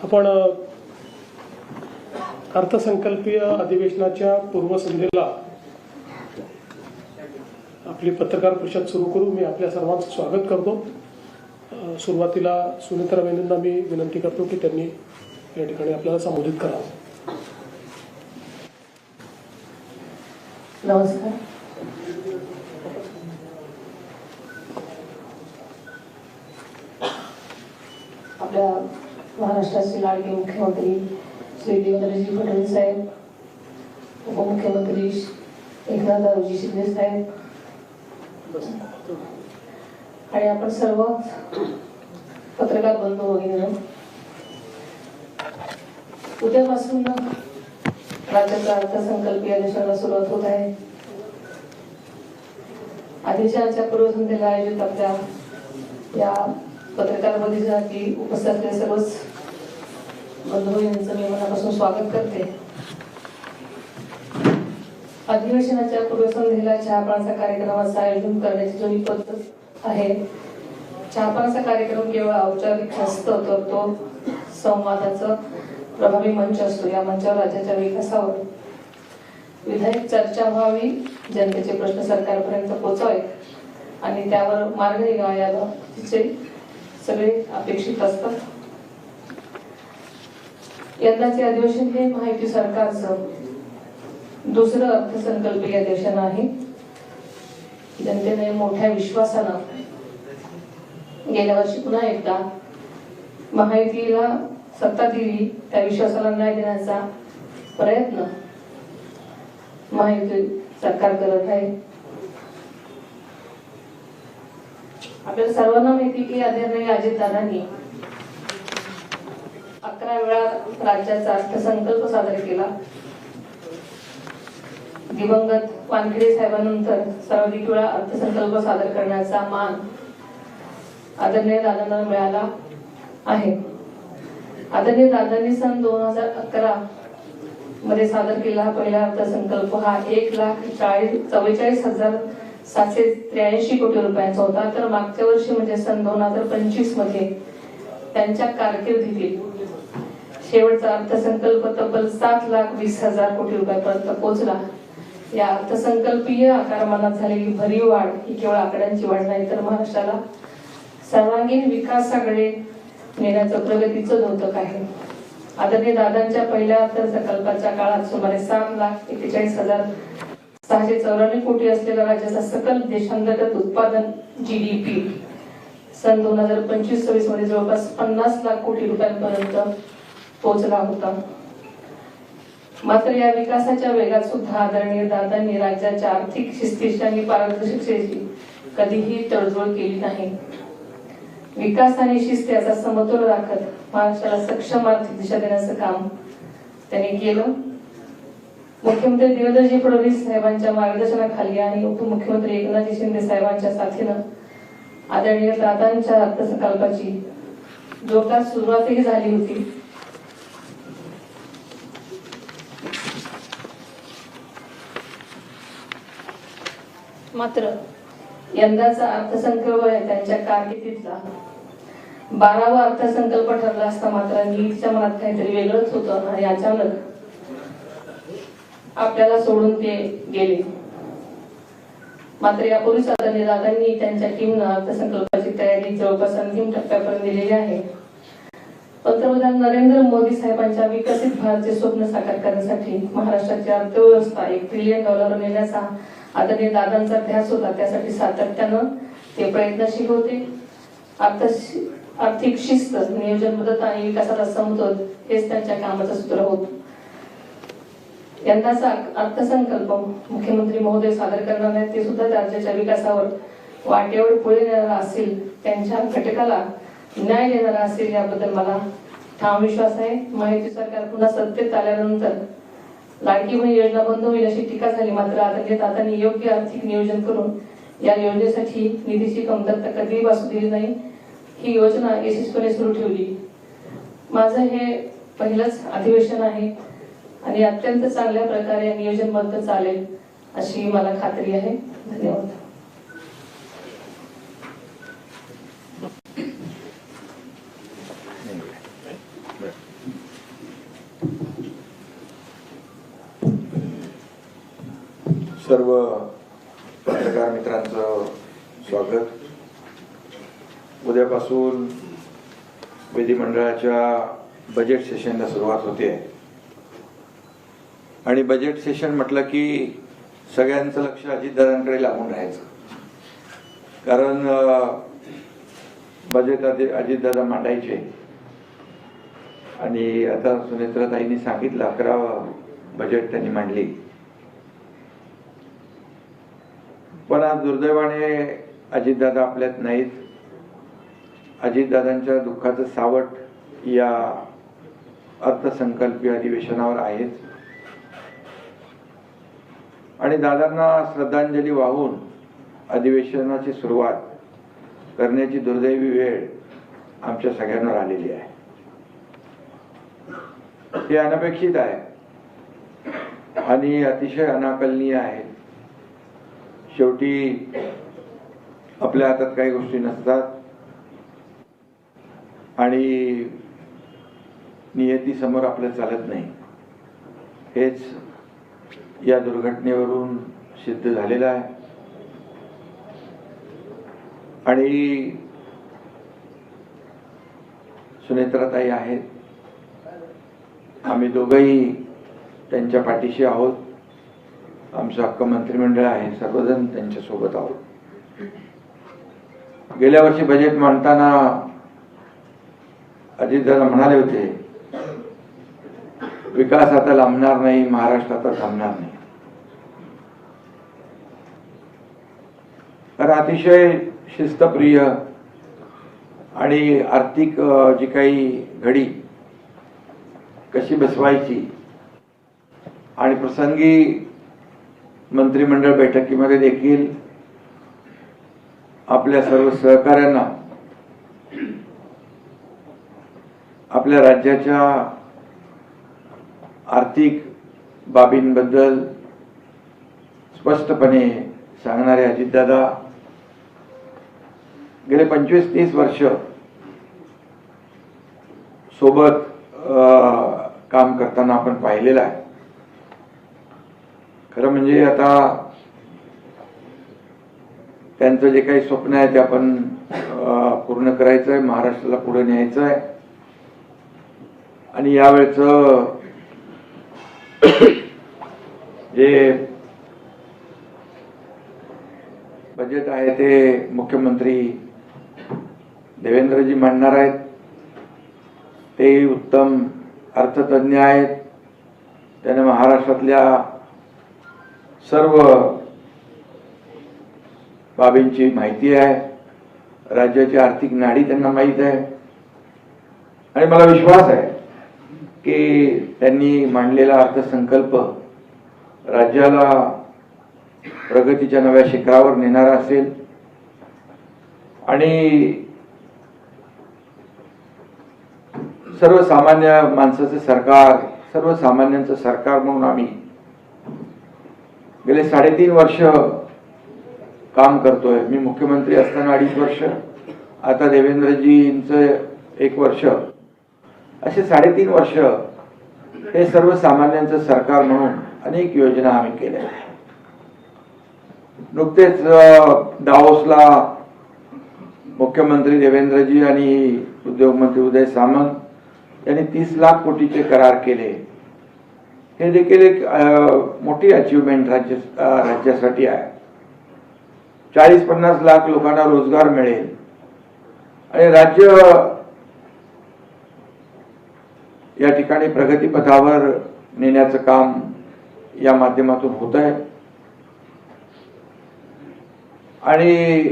आपण अर्थसंकल्पीय अधिवेशनाच्या पूर्वसंध्येला आपली पत्रकार परिषद सुरू करू. मी आपल्या सर्वांचं स्वागत करतो. सुरुवातीला सुनीता रवींद्रना मी विनंती करतो की त्यांनी या ठिकाणी आपल्याला संबोधित करावं. नमस्कार. आपल्या महाराष्ट्राचे लाडके मुख्यमंत्री श्री देवेंद्रजी फडणवीस साहेब, उपमुख्यमंत्री एकनाथरावजी शिंदे साहेब आणि आपण सर्व पत्रकार बंधू वगैरे, उद्यापासून राज्याच्या अर्थसंकल्पीय अधिवेशनाला सुरुवात होत आहे. अधिवेशनाच्या पूर्वसंध्येला आयोजित आपल्या या पत्रकार परिषदेसाठी उपस्थित असलेल्या सर्वच बंधू यांचं मी मनापासून स्वागत करते. अधिवेशनाच्या पूर्वसंध्येला चहापानाचा कार्यक्रमाचं आयोजन करण्याची जुनी पद्धत आहे. चहापानाचा कार्यक्रम केवळ औपचारिक नसतो, तर तो संवादाचा प्रभावी मंच असतो. या मंचावर राज्याच्या विकासावर विधायक चर्चा व्हावी, जनतेचे प्रश्न सरकारपर्यंत पोहोचावे आणि त्यावर मार्ग निघावा याला तिचे सगळे अपेक्षित असतात. यंदाचे अधिवेशन हे महायुती सरकारचं दुसरं अर्थसंकल्पीय अधिवेशन आहे. जनतेने मोठ्या विश्वासानं गेल्या वर्षी पुन्हा एकदा महायुतीला सत्ता दिली. त्या विश्वासाला न्याय देण्याचा प्रयत्न महायुती सरकार करत आहे. आपल्याला सर्वांना माहिती की आदरणीय अजितदादांनी 11 वेळा राज्याचा अर्थसंकल्प सादर केला. दिवंगत वानखेडे साहेबांनंतर सर्वाधिक वेळा अर्थसंकल्प सादर करण्याचा मान आदरणीय दादांना मिळाला आहे. आदरणीय दादांनी सन 2011 मध्ये सादर केलेला पहिला अर्थसंकल्प हा 1,44,783 कोटी रुपयांचा होता. तर मागच्या वर्षी म्हणजे सन 2025 मध्ये त्यांच्या कारकिर्दीतील शेवटचा अर्थसंकल्प तब्बल 7,20,000 कोटी रुपयापर्यंत पोहोचला. या अर्थसंकल्पीय आकारमानात झालेली भरीव वाढ ही केवळ आकड्यांची वाढ नाही, तर महाराष्ट्राला सर्वांगीण विकासाकडे नेण्याचं प्रगतीचं द्योतक आहे. आदरणीय दादांच्या पहिल्या अर्थसंकल्पाच्या काळात सुमारे 7,41,694 कोटी असलेल्या राज्याचा सकल देशांतर्गत उत्पादन GDP सन 2025-26 मध्ये जवळपास 50 लाख कोटी रुपयांपर्यंत पोहोचला होता. मात्र या विकासाच्या वेगात सुद्धा आदरणीय दादांनी राज्याच्या आर्थिक शिस्तीची आणि पारदर्शकतेची कधीही तडजोड केली नाही. विकास आणि शिस्त याचा समतोल राखत महाराष्ट्राला सक्षम आर्थिक दिशा देण्याचं काम त्यांनी केलं. मुख्यमंत्री देवेंद्रजी फडणवीस साहेबांच्या मार्गदर्शनाखाली आणि उपमुख्यमंत्री एकनाथजी शिंदे साहेबांच्या साथीनं आदरणीय दादांच्या अर्थसंकल्पाची जोरदार सुरुवातही झाली होती. मात्र यंदाचा अर्थसंकल्प त्यांच्या कारकिर्दीतला 12वा अर्थसंकल्प ठरला असता मात्र नीतीच्या मनात काहीतरी वेगळंच होतं आणि अचानक आपल्याला सोडून ते गेले. मात्र यापूर्वीच आदरणीय दादांनी त्यांच्या टीमनं अर्थसंकल्पाची तयारी जवळपास अंतिम टप्प्यापर्यंत दिलेली आहे. पंतप्रधान नरेंद्र मोदी साहेबांच्या विकसित भारतचे स्वप्न साकार करण्यासाठी महाराष्ट्राची अर्थव्यवस्था $1 ट्रिलियन नेण्याचा आदरणीय दादांचा ध्यास होता. त्यासाठी सातत्यानं ते प्रयत्नशील होते. आर्थिक शिस्त, नियोजनबद्धता आणि विकासाचा समतोल हेच त्यांच्या कामाचं सूत्र होतं. यंदाचा अर्थसंकल्प मुख्यमंत्री महोदय सादर करणार आहेत, ते सुद्धा राज्याच्या विकासावर वाटेवर पुढे नेणारा असेल, त्यांच्या घटकाला न्याय देणारा असेल याबद्दल मला ठाम विश्वास आहे. महायुती सरकार पुन्हा सत्तेत आल्यानंतर लाडकी बहीण योजना बंद होईल अशी टीका झाली. मात्र आदरणीय दादांनी योग्य आर्थिक नियोजन करून या योजनेसाठी निधीची कमतरता कधीही भासू दिली नाही. ही योजना यशस्वीपणे सुरू ठेवली. माझं हे पहिलंच अधिवेशन आहे आणि अत्यंत चांगल्या प्रकारे नियोजनबद्ध चालेल अशी मला खात्री आहे. धन्यवाद. सर्व पत्रकार मित्रांचं स्वागत. उद्यापासून विधिमंडळाच्या बजेट सेशनला सुरुवात होते आणि बजेट सेशन म्हटलं की सगळ्यांचं लक्ष अजितदादांकडे लागून राहायचं. कारण बजेट अजितदादा मांडायचे आणि आता सुनेत्राताईंनी सांगितलं 11वं बजेट त्यांनी मांडली. पण आज दुर्दैवाने अजितदादा आपल्यात नाहीत. अजितदादांच्या दुःखाचं सावट या अर्थसंकल्पीय अधिवेशनावर आहेच आणि दादांना श्रद्धांजली वाहून अधिवेशनाची सुरुवात करण्याची दुर्दैवी वेळ आमच्या सगळ्यांवर आलेली आहे. हे अनपेक्षित आहे आणि अतिशय अनाकलनीय आहे. शेवटी आपल्या हातात काही गोष्टी नसतात आणि नियतीसमोर आपलं चालत नाही. हेच या दुर्घटनेवरून सिद्ध झालेलं आहे आणि सुनेत्राताई आहेत. आम्ही दोघंही त्यांच्या पाठीशी आहोत. आमचं हक्क मंत्रिमंडळ आहे, सर्वजण त्यांच्या सोबत आहोत. गेल्या वर्षी बजेट मांडताना अजितदादा म्हणाले होते, विकास आता लांबणार नाही, महाराष्ट्र आता थांबणार नाही. कारण अतिशय शिस्तप्रिय आणि आर्थिक जी काही घडी कशी बसवायची आणि प्रसंगी मंत्रिमंडळ बैठकीमध्ये देखील आपल्या सर्व सहकाऱ्यांना आपल्या राज्याच्या आर्थिक बाबींबद्दल स्पष्टपणे सांगणारे अजितदादा गेले 25-30 वर्ष सोबत काम करताना आपण पाहिलेलं आहे. खरं म्हणजे आता त्यांचं जे काही स्वप्न आहे ते आपण पूर्ण करायचं आहे, महाराष्ट्राला पुढे न्यायचं आहे. आणि यावेळचं जे बजेट आहे ते मुख्यमंत्री देवेंद्रजी मांडणार आहेत. ते उत्तम अर्थतज्ञ आहेत. त्याने महाराष्ट्रातल्या सर्व बाबींची माहिती आहे. राज्याची आर्थिक नाडी त्यांना माहीत आहे आणि मला विश्वास आहे की त्यांनी मांडलेला अर्थसंकल्प राज्याला प्रगतीच्या नव्या शिखरावर नेणारा असेल आणि सर्वसामान्य माणसाचं सरकार, सर्वसामान्यांचं सरकार म्हणून आम्ही गेले 3.5 वर्ष काम करतोय. मी मुख्यमंत्री असताना 2.5 वर्ष, आता देवेंद्रजींचं 1 वर्ष, असे 3.5 वर्ष हे सर्वसामान्यांचं सरकार म्हणून अनेक योजना आम्ही केल्या. नुकतेच दावोसला मुख्यमंत्री देवेंद्रजी आणि उद्योगमंत्री उदय सामंत यांनी 30 लाख कोटीचे करार केले. हे देखील एक मोठी अचीवमेंट राज्यासाठी आहे. 40-50 लाख लोकांना रोजगार मिळेल आणि राज्य या ठिकाणी प्रगतीपथावर नेण्याचं काम या माध्यमातून होत आहे. आणि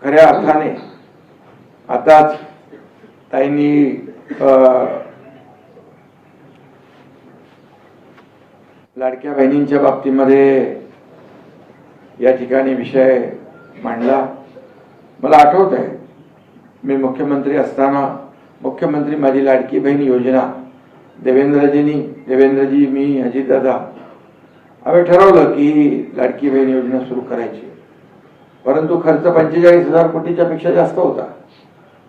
खऱ्या अर्थाने आताच ताईंनी लाडक्या बहिणींच्या बाबतीमध्ये या ठिकाणी विषय मांडला. मला आठवत आहे, मी मुख्यमंत्री असताना मुख्यमंत्री माझी लाडकी बहीण योजना देवेंद्रजी, मी, अजितदादा आम्ही ठरवलं की लाडकी बहीण योजना सुरू करायची. परंतु खर्च 45,000 कोटीच्या पेक्षा जास्त होता.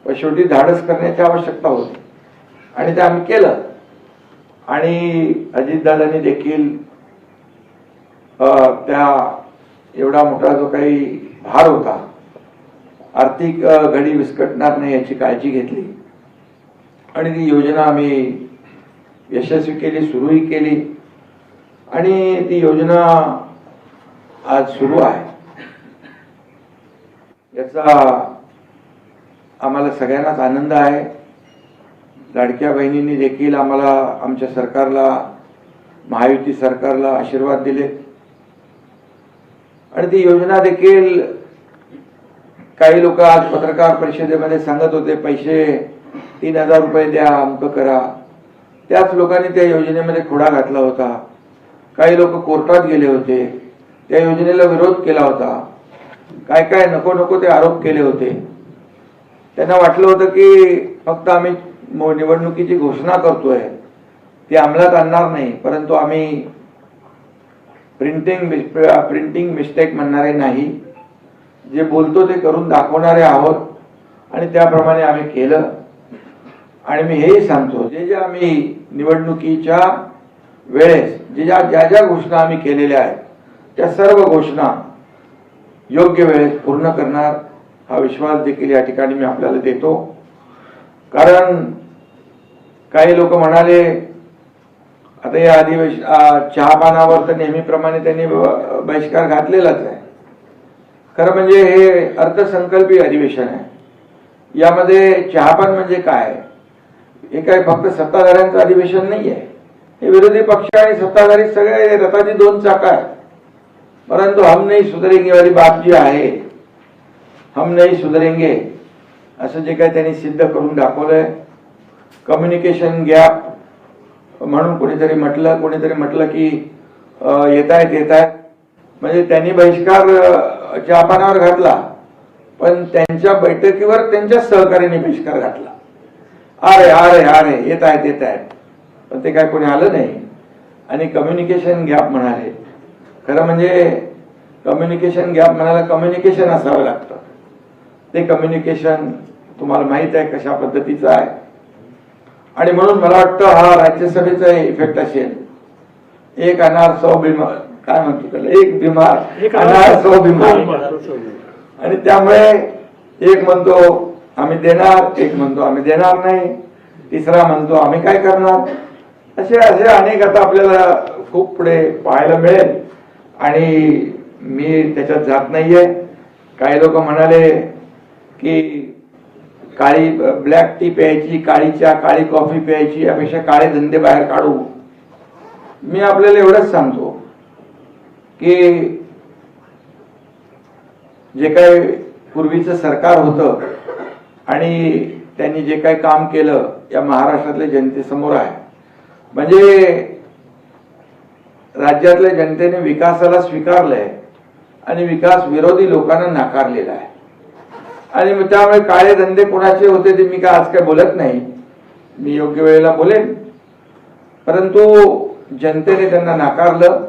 पण शेवटी धाडस करण्याची आवश्यकता होती आणि ते आम्ही केलं. आणि अजितदादांनी देखील त्या एवढा मोठा जो काही भार होता, आर्थिक घडी विस्कटणार नाही याची काळजी घेतली आणि ती योजना आम्ही यशस्वी केली, सुरूही केली आणि ती योजना आज सुरू आहे. याचा आम्हाला सगळ्यांनाच आनंद आहे. लाडक्या बहिणींनी देखील आम्हाला, आमच्या सरकारला, महायुती सरकारला आशीर्वाद दिले आणि ती योजना देखील काही लोक आज पत्रकार परिषदेमध्ये सांगत होते पैसे 3,000 रुपये द्या, अमक करा. त्याच लोकांनी त्या योजनेमध्ये खोडा घातला होता. काही लोक कोर्टात गेले होते, त्या योजनेला विरोध केला होता, काय काय नको नको ते आरोप केले होते. त्यांना वाटलं होतं की फक्त आम्ही निवडणुकीची घोषणा करतोय, ती अंमलात आणणार नाही, परंतु आम्ही प्रिंटिंग मिस्टेक म्हणणारे नाही, जे बोलतो ते करून दाखवणारे आहोत आणि त्याप्रमाणे आम्ही केलं. आणि मी हेही सांगतो, जे जे आम्ही निवडणुकीच्या वेळेस ज्या ज्या घोषणा आम्ही केलेल्या आहेत त्या सर्व घोषणा योग्य वेळेत पूर्ण करणार, हा विश्वास देखील या ठिकाणी मी आपल्याला देतो. कारण काही लोक म्हणाले आता या चहापानावर तर नेहमीप्रमाणे त्यांनी बहिष्कार घातलेलाच आहे. खरं म्हणजे हे अर्थसंकल्पीय अधिवेशन आहे. यामध्ये चहापान म्हणजे काय? हे काय फक्त सत्ताधाऱ्यांचं अधिवेशन नाही आहे. हे विरोधी पक्ष आणि सत्ताधारी सगळे रथाची दोन चाकं आहेत. परंतु हम नहीं सुधरेंगे वाली बात जी आहे, हम नहीं सुधरेंगे असं जे काही त्यांनी सिद्ध करून दाखवलंय. कम्युनिकेशन गॅप म्हणून कोणीतरी म्हटलं की येत आहेत, म्हणजे त्यांनी बहिष्कार चहापानावर घातला, पण त्यांच्या बैठकीवर त्यांच्या सहकार्याने बहिष्कार घातला. अरे येत आहेत, पण ते काय कोणी आलं नाही. आणि कम्युनिकेशन गॅप म्हणाले. खरं म्हणजे कम्युनिकेशन गॅप म्हणायला कम्युनिकेशन असावं लागतं. ते कम्युनिकेशन तुम्हाला माहित आहे कशा पद्धतीचं आहे. आणि म्हणून मला वाटतं हा राज्यसभेचा इफेक्ट असेल. एक अनार 100 बिमार, काय म्हणतो त्याला, एक बिमार अनार 100 बिमार. आणि त्यामुळे एक म्हणतो आम्ही देणार, एक म्हणतो आम्ही देणार नाही, तिसरा म्हणतो आम्ही काय करणार. असे अनेक आता आपल्याला खूप पुढे पाहायला मिळेल आणि मी त्याच्यात जात नाहीये. काही लोक म्हणाले की काळी ब्लॅक टी प्यायची, काळी चहा, काळी कॉफी प्यायची, यापेक्षा काळे धंदे बाहेर काढू. मी आपल्याला एवढंच सांगतो की जे काही पूर्वीचं सरकार होतं आणि त्यांनी जे काही काम केलं या महाराष्ट्रातल्या जनतेसमोर आहे. म्हणजे राज्यातल्या जनतेने विकासाला स्वीकारलंय आणि विकास विरोधी लोकांना नाकारलेला आहे. आणि त्यामुळे काळे धंदे कोणाचे होते ते मी काय आज काय बोलत नाही, मी योग्य वेळेला बोलेन. परंतु जनतेने त्यांना नाकारलं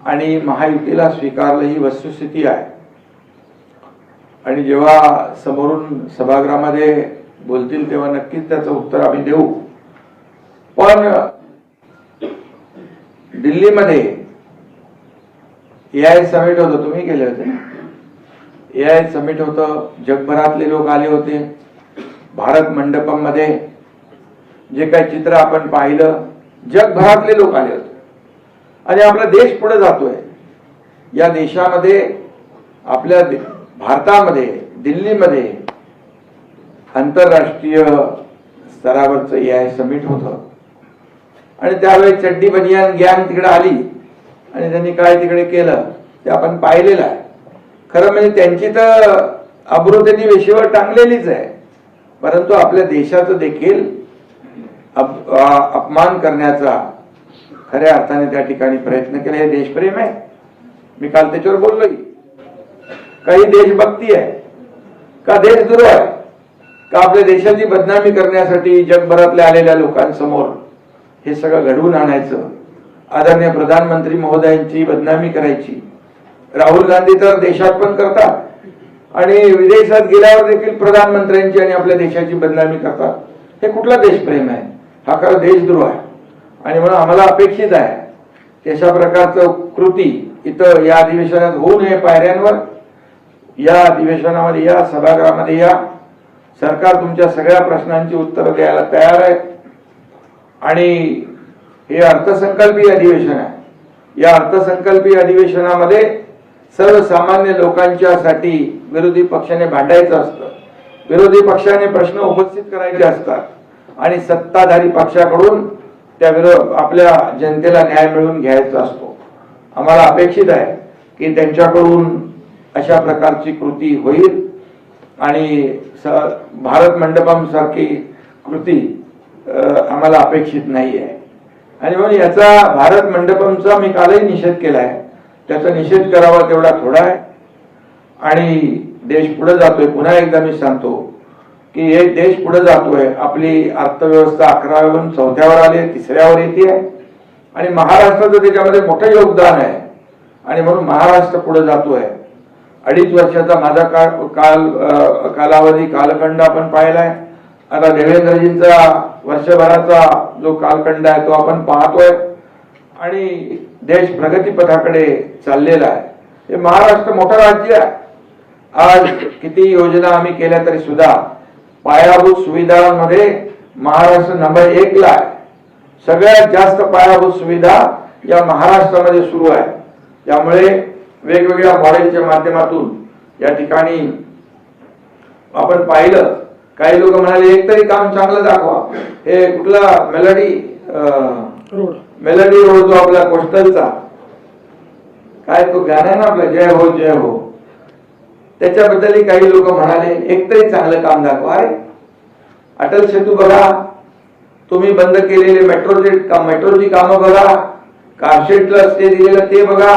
आणि महायुतीला स्वीकारलं, ही वस्तुस्थिती आहे. आणि जेव्हा समोरून सभागृहामध्ये बोलतील तेव्हा नक्कीच त्याचं उत्तर आम्ही देऊ. पण दिल्लीमध्ये AI समिट होतं, तुम्ही गेले होते. AI समिट होतं, जगभरातले लोक आले होते. भारत मंडपम मध्ये जे काही चित्र आपण पाहिलं, जगभरातले लोक आले होते. आणि आपला देश पुढे जातोय. या देशामध्ये, आपल्या भारतामध्ये, दिल्लीमध्ये आंतरराष्ट्रीय स्तरावरचं AI समिट होतं. आणि त्यावेळेस चड्डी बनियान गँग तिकडे आली आणि त्यांनी काय तिकडे केलं ते आपण पाहिलेलं आहे. खरं म्हणजे त्यांची तर अब्रू त्यांनी वेशीवर टांगलेलीच आहे. परंतु आपल्या देशाचं देखील अपमान करण्याचा खऱ्या अर्थाने त्या ठिकाणी प्रयत्न केला. हे देशप्रेम आहे. मी काल त्याच्यावर बोललोय. काही देशभक्ती आहे का देशद्रोह आहे का आपल्या देशाची बदनामी करण्यासाठी जगभरातल्या आलेल्या लोकांसमोर हे सगळं घडवून आणायचं, आदरणीय प्रधानमंत्री महोदयांची बदनामी करायची. राहुल गांधी तर देशात पण करतात आणि विदेशात गेल्यावर देखील प्रधानमंत्र्यांची आणि आपल्या देशाची बदनामी करतात. हे कुठला देशप्रेम आहे? हा खरा देशद्रोह आहे. आणि म्हणून आम्हाला अपेक्षित आहे तशा प्रकारचं कृती इथं या अधिवेशनात होऊ नये पायऱ्यांवर, या अधिवेशनामध्ये या, सभागृहामध्ये या. सरकार तुमच्या सगळ्या प्रश्नांची उत्तरं द्यायला तयार आहे. आणि हे अर्थसंकल्पीय अधिवेशन आहे. या अर्थसंकल्पीय अधिवेशनामध्ये सर्वसामान्य लोकांच्यासाठी विरोधी पक्षाने भांडायचं असतं, विरोधी पक्षाने प्रश्न उपस्थित करायचे असतात आणि सत्ताधारी पक्षाकडून त्या आपल्या जनतेला न्याय मिळवून घ्यायचा असतो. आम्हाला अपेक्षित आहे की त्यांच्याकडून अशा प्रकारची कृती होईल आणि भारत मंडपम सारखी कृती आम्हाला अपेक्षित नाही आहे. आणि म्हणून याचा भारत मंडपमचा मी कालही निषेध केलाय. त्याचा निषेध करावा तेवढा थोडा आहे. आणि देश पुढे जातोय. पुन्हा एकदा मी सांगतो की हे देश पुढे जातोय. आपली अर्थव्यवस्था 11व्यावरून 4थ्यावर आली, 3ऱ्यावर येते आहे आणि महाराष्ट्राचं त्याच्यामध्ये मोठं योगदान आहे. आणि म्हणून महाराष्ट्र पुढे जातोय. 2.5 वर्षाचा माझा कालखंड आपण पाहिलाय. आता देवेंद्रजींचा वर्षभराचा जो कालखंड आहे तो आपण पाहतोय आणि देश प्रगतीपथाकडे चाललेला आहे. हे महाराष्ट्र मोठं राज्य आहे. आज किती योजना आम्ही केल्या तरी सुद्धा पायाभूत सुविधांमध्ये महाराष्ट्र नंबर 1 ला आहे. सगळ्यात जास्त पायाभूत सुविधा या महाराष्ट्रामध्ये सुरू आहे. त्यामुळे वेगवेगळ्या मॉडेलच्या माध्यमातून या ठिकाणी आपण पाहिलं. काही लोक म्हणाले एक तरी काम चांगलं दाखवा. हे कुठला मेलडी रोड जो आपला कोस्टलचा काय तो गाणं आहे ना आपला, जय हो जय हो, त्याच्याबद्दलही काही लोक म्हणाले एक तरी चांगलं काम दाखवा. अरे अटल सेतू बघा, तुम्ही बंद केलेले मेट्रोची कामं बघा, कारशेडला स्टे दिलेलं ते बघा.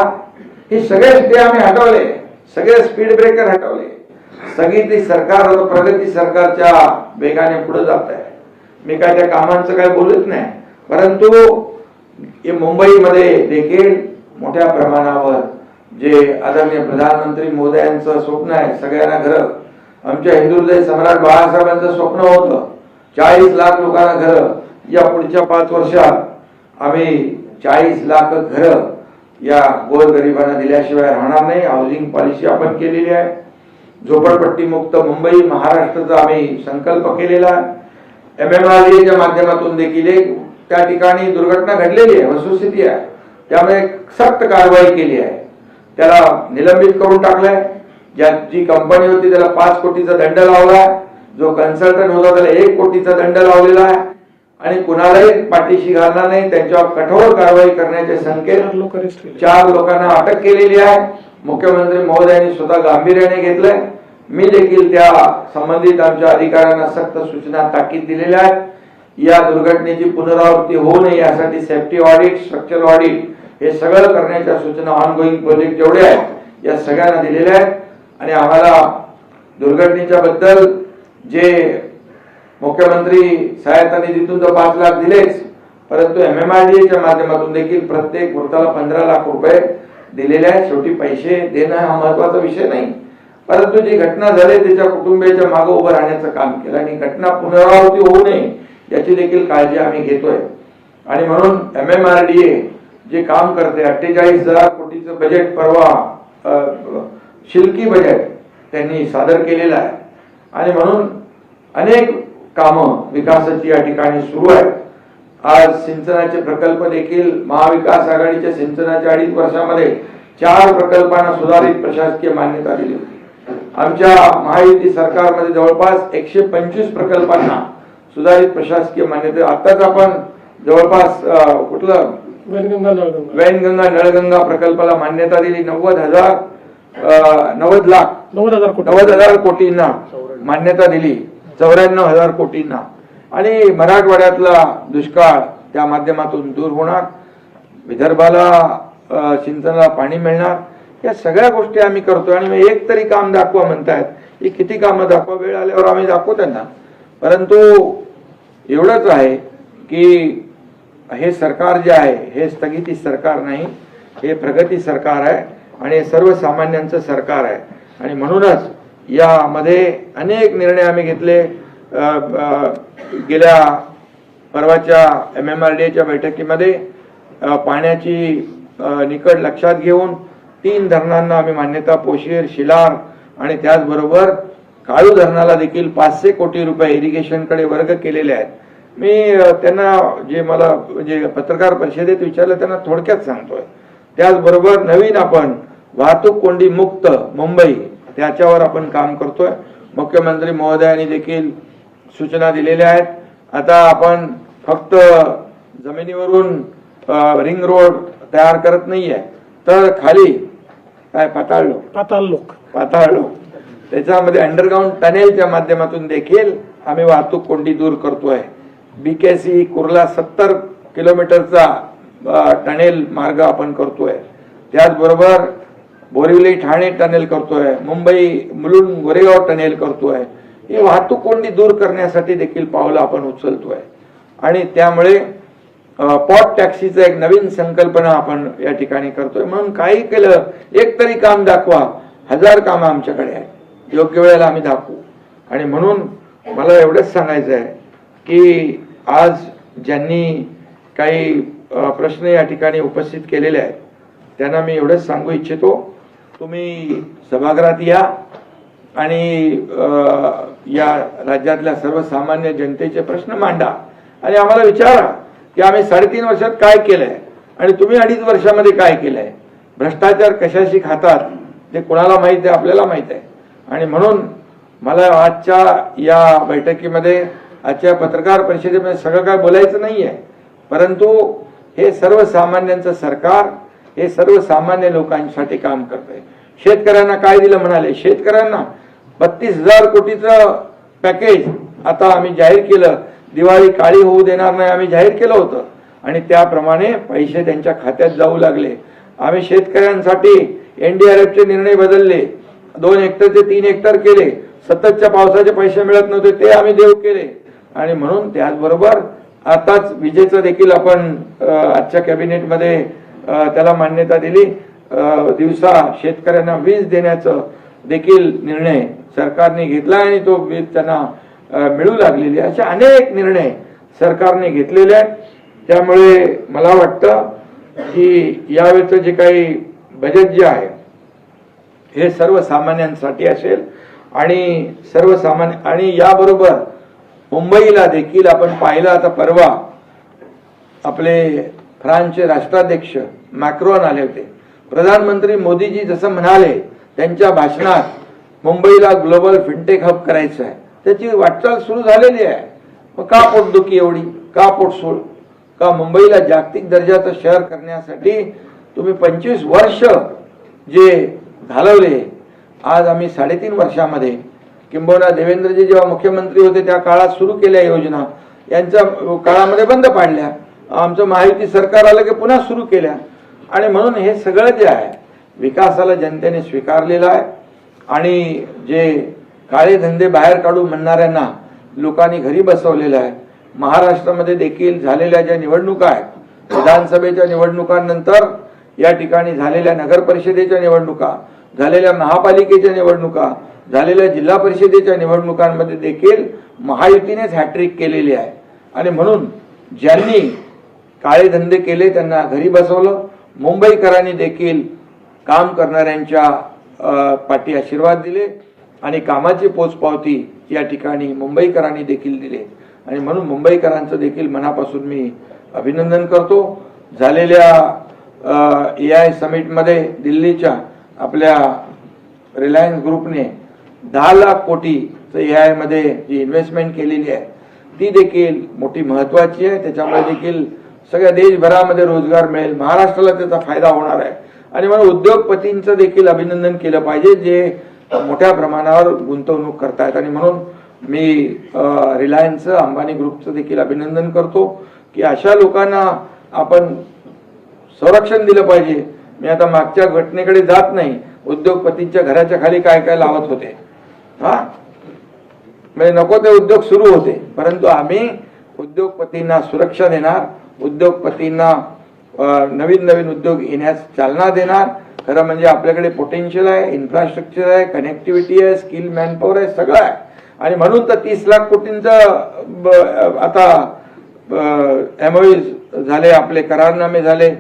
हे सगळे स्टे आम्ही हटवले, सगळे स्पीड ब्रेकर हटवले. सगळी ती सरकार प्रगती सरकारच्या वेगाने पुढे जात आहे. मी काय त्या कामांचं काय बोलत नाही, परंतु मुंबईमध्ये देखील मोठ्या प्रमाणावर जे आदरणीय प्रधानमंत्री मोदयांचं स्वप्न आहे सगळ्यांना घरं, आमच्या हिंदुहृदय सम्राट बाळासाहेबांचं स्वप्न होतं 40 लाख लोकांना घरं. या पुढच्या 5 वर्षात आम्ही 40 लाख घरं या गोरगरिबांना दिल्याशिवाय राहणार नाही. हाऊसिंग पॉलिसी आपण केलेली आहे. झोपडपट्टी मुक्त मुंबई महाराष्ट्राचा आम्ही संकल्प केलेला आहे. MMRDAच्या माध्यमातून देखील त्या ठिकाणी दुर्घटना घडलेली आहे, वस्तुस्थिती आहे. त्यामुळे सक्त कारवाई केली आहे. त्याला निलंबित करून टाकलंय. जी कंपनी होती त्याला 5 कोटीचा दंड लावला. जो कन्सल्टंट होता त्याला 1 कोटीचा दंड लावलेला आहे. आणि कुणालाही पाठीशी घालणार नाही, त्यांच्यावर कठोर कारवाई करण्याचे संकेत 4 लोकांना अटक केलेली आहे. मुख्यमंत्री महोदयांनी स्वतः गांभीर्याने घेतलंय. मी देखील त्या संबंधित आमच्या अधिकाऱ्यांना सक्त सूचना ताकीद दिलेल्या आहेत. या दुर्घटनेची पुनरावृत्ती होऊ नये यासाठी सेफ्टी ऑडिट, स्ट्रक्चरल ऑडिट हे सगळं करण्याच्या सूचना ऑनगोईंग प्रोजेक्ट जेवढे आहेत या सगळ्यांना दिलेल्या आहेत. आणि आम्हाला दुर्घटनेच्या बद्दल जे मुख्यमंत्री सहायता निधीतून तर 5 लाख दिलेच, परंतु MMRDAच्या माध्यमातून देखील प्रत्येक मृताला 15 लाख रुपये दिलेले आहेत. शेवटी पैसे देणं हा महत्वाचा विषय नाही, परंतु जी घटना झाली त्याच्या कुटुंबियाच्या मागे उभं राहण्याचं काम केलं आणि घटना पुनरावृत्ती होऊ नये याची देखील काळजी आम्ही घेतोय. आणि म्हणून MMRDA जे काम करते 48,000 कोटीचं बजेट परवा शिल्की बजेट त्यांनी सादर केलेलं आहे. आणि म्हणून अनेक कामं विकासाची या ठिकाणी सुरू आहेत. आज सिंचनाचे प्रकल्प देखील महाविकास आघाडीच्या सिंचनाच्या 2.5 वर्षामध्ये 4 प्रकल्पांना सुधारित प्रशासकीय मान्यता दिली होती. आमच्या महायुती सरकारमध्ये जवळपास 125 प्रकल्पांना सुधारित प्रशासकीय मान्यता. आताच आपण जवळपास कुठलं वैनगंगा नळगंगा प्रकल्पाला मान्यता दिली. 90,000 कोटींना मान्यता दिली, 94,000 कोटींना. आणि मराठवाड्यातला दुष्काळ त्या माध्यमातून दूर होणार, विदर्भाला सिंचनाला पाणी मिळणार. या सगळ्या गोष्टी आम्ही करतोय. आणि एक तरी काम दाखवा म्हणतायत. ही किती कामं दाखवा, वेळ आल्यावर आम्ही दाखवू त्यांना. परंतु एवढंच आहे की हे सरकार जे आहे हे स्थगिती सरकार नाही, हे प्रगती सरकार आहे आणि सर्वसामान्यांचं सरकार आहे. आणि म्हणूनच यामध्ये अनेक निर्णय आम्ही घेतले. गेल्या परवाच्या MMRDAच्या बैठकीमध्ये पाण्याची निकड लक्षात घेऊन 3 धरणांना आम्ही मान्यता, पोशीर, शिलार आणि त्याचबरोबर काळू धरणाला देखील 500 कोटी रुपये इरिगेशनकडे वर्ग केलेले आहेत. मी त्यांना जे मला म्हणजे पत्रकार परिषदेत विचारलं त्यांना थोडक्यात सांगतोय. त्याचबरोबर नवीन आपण वाहतूक कोंडी मुक्त मुंबई त्याच्यावर आपण काम करतोय. मुख्यमंत्री महोदयांनी देखील सूचना दिलेल्या आहेत. आता आपण फक्त जमिनीवरून रिंग रोड तयार करत नाहीये, तर खाली काय पाताळ लोक त्याच्यामध्ये अंडरग्राऊंड टनेलच्या माध्यमातून देखील आम्ही वाहतूक कोंडी दूर करतोय. BKC कुर्ला 70 किलोमीटरचा टनेल मार्ग आपण करतोय. त्याचबरोबर बोरिवली ठाणे टनेल करतोय, मुंबई मुलुंड गोरेगाव टनेल करतोय. ही वाहतूक कोंडी दूर करण्यासाठी देखील पावलं आपण उचलतोय. आणि त्यामुळे पॉट टॅक्सीचं एक नवीन संकल्पना आपण या ठिकाणी करतोय. म्हणून काही केलं, एक तरी काम दाखवा, 1000 कामं आमच्याकडे आहे, योग्य वेळेला आम्ही दाखवू. आणि म्हणून मला एवढंच सांगायचं आहे की आज ज्यांनी काही प्रश्न या ठिकाणी उपस्थित केलेले आहेत त्यांना मी एवढंच सांगू इच्छितो, तुम्ही सभागृहात या आणि या राज्यातल्या सर्वसामान्य जनतेचे प्रश्न मांडा आणि आम्हाला विचारा की आम्ही 3.5 वर्षात काय केलंय आणि तुम्ही 2.5 वर्षामध्ये काय केलंय. भ्रष्टाचार कशाशी खातात ते कोणाला माहित आहे, आपल्याला माहित आहे. आणि म्हणून मला आजच्या या बैठकीमध्ये, आजच्या पत्रकार परिषदेमध्ये सगळं काय बोलायचं नाहीये, परंतु हे सर्वसामान्यांचं सरकार हे सर्वसामान्य लोकांसाठी काम करतंय. शेतकऱ्यांना काय दिलं म्हणाले, शेतकऱ्यांना 32,000 कोटीचं पॅकेज आता आम्ही जाहीर केलं. दिवाळी काळी होऊ देणार नाही आम्ही जाहीर केलं होतं आणि त्याप्रमाणे पैसे त्यांच्या खात्यात जाऊ लागले. आम्ही शेतकऱ्यांसाठी NDRFचे निर्णय बदलले, 2 हेक्टर ते 3 हेक्टर केले. सततच्या पावसाचे पैसे मिळत नव्हते ते आम्ही देऊ केले. आणि म्हणून त्याचबरोबर आताच विजेचं देखील आपण आजच्या कॅबिनेटमध्ये त्याला मान्यता दिली. दिवसा शेतकऱ्यांना वीज देण्याचं देखील निर्णय सरकारने घेतला आणि तो वीज त्यांना मिळू लागलेली. असे अनेक निर्णय सरकारने घेतलेले आहेत. त्यामुळे मला वाटतं की यावेळेचं जे काही बजेट जे आहे हे सर्वसामान्यांसाठी असेल आणि सर्वसामान्य आणि याबरोबर मुंबईला देखील आपण पाहिलं. आता परवा आपले फ्रान्सचे राष्ट्राध्यक्ष मॅक्रॉन आले होते. प्रधानमंत्री मोदीजी जसं म्हणाले त्यांच्या भाषणात मुंबईला ग्लोबल फिनटेक हब करायचं आहे, त्याची वाटचाल सुरू झालेली आहे. मग का पोटदुखी एवढी, का पोटसोड, का मुंबईला जागतिक दर्जाचं शहर करण्यासाठी तुम्ही 25 वर्ष जे घालवले, आज आम्ही 3.5 वर्षामध्ये किंबहुना देवेंद्रजी जेव्हा मुख्यमंत्री होते त्या काळात सुरू केल्या योजना, यांच्या काळामध्ये बंद पाडल्या. आमचं महायुती सरकार आलं की पुन्हा सुरू केल्या. आणि म्हणून हे सगळं जे आहे विकासाला जनतेने स्वीकारलेलं आहे. आणि जे काळे धंदे बाहेर काढू म्हणणाऱ्यांना लोकांनी घरी बसवलेलं आहे. महाराष्ट्रामध्ये देखील झालेल्या ज्या निवडणुका आहेत, विधानसभेच्या निवडणुकांनंतर या ठिकाणी झालेल्या नगर परिषदेच्या निवडणुका, झालेल्या महापालिकेच्या निवडणुका, झालेल्या जिल्हा परिषदेच्या निवडणुकांमध्ये देखील महायुतीनेच हॅट्रिक केलेली आहे. आणि म्हणून ज्यांनी काळे धंदे केले त्यांना घरी बसवलं. मुंबईकरांनी देखील काम करणाऱ्यांच्या पाठी आशीर्वाद दिले आणि कामाची पोचपावती या ठिकाणी मुंबईकरांनी देखील दिले. आणि म्हणून मुंबईकरांचं देखील मनापासून मी अभिनंदन करतो. झालेल्या AI समिटमध्ये दिल्लीच्या आपल्या रिलायन्स ग्रुपने 10 लाख कोटीचं AI मध्ये जी इन्व्हेस्टमेंट केलेली आहे ती देखील मोठी महत्वाची आहे. त्याच्यामुळे देखील सगळ्या देशभरामध्ये रोजगार मिळेल, महाराष्ट्राला त्याचा फायदा होणार आहे. आणि म्हणून उद्योगपतींचं देखील अभिनंदन केलं पाहिजे जे मोठ्या प्रमाणावर गुंतवणूक करतायत. आणि म्हणून मी रिलायन्सचं, अंबानी ग्रुपचं देखील अभिनंदन करतो की अशा लोकांना आपण संरक्षण दिलं पाहिजे. मी आता मागच्या घटनेकडे जात नाही, उद्योगपतींच्या घराच्या खाली काय काय लावत होते, म्हणजे नको ते उद्योग सुरू होते. परंतु आम्ही उद्योगपतींना सुरक्षा देणार, उद्योगपतींना नवीन नवीन उद्योग येण्यास चालना देणार. खरं म्हणजे आपल्याकडे पोटेन्शियल आहे, इन्फ्रास्ट्रक्चर आहे, कनेक्टिव्हिटी आहे, स्किल मॅनपॉवर आहे, सगळं आहे. आणि म्हणून तर 30 लाख कोटींचं आता MOUs झाले, आपले करारनामे झाले.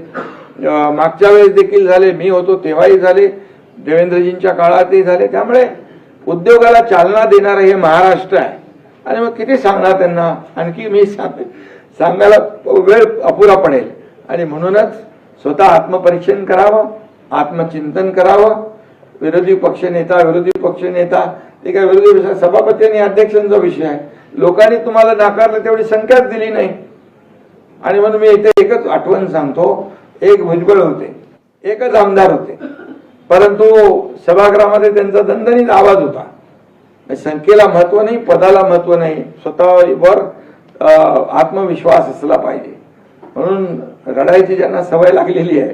मागच्या वेळेस देखील झाले, मी होतो तेव्हाही झाले, देवेंद्रजींच्या काळातही झाले. त्यामुळे उद्योगाला चालना देणारं हे महाराष्ट्र आहे. आणि मग किती सांगणार त्यांना, आणखी मी सांगायला वेळ अपुरा पडेल. आणि म्हणूनच स्वतः आत्मपरीक्षण करावं, आत्मचिंतन करावं. विरोधी पक्षनेता ते काय विरोधी सभापती आणि अध्यक्षांचा विषय आहे. लोकांनी तुम्हाला नाकारलं, तेवढी संख्याच दिली नाही. आणि म्हणून मी इथे एकच आठवण सांगतो, एक भुजबळ होते, एकच आमदार होते, परंतु सभागृहामध्ये त्यांचा दणदणीत आवाज होता. संख्येला महत्व नाही, पदाला महत्व नाही, स्वतःवर आत्मविश्वास असला पाहिजे. म्हणून रडायची ज्यांना सवय लागलेली आहे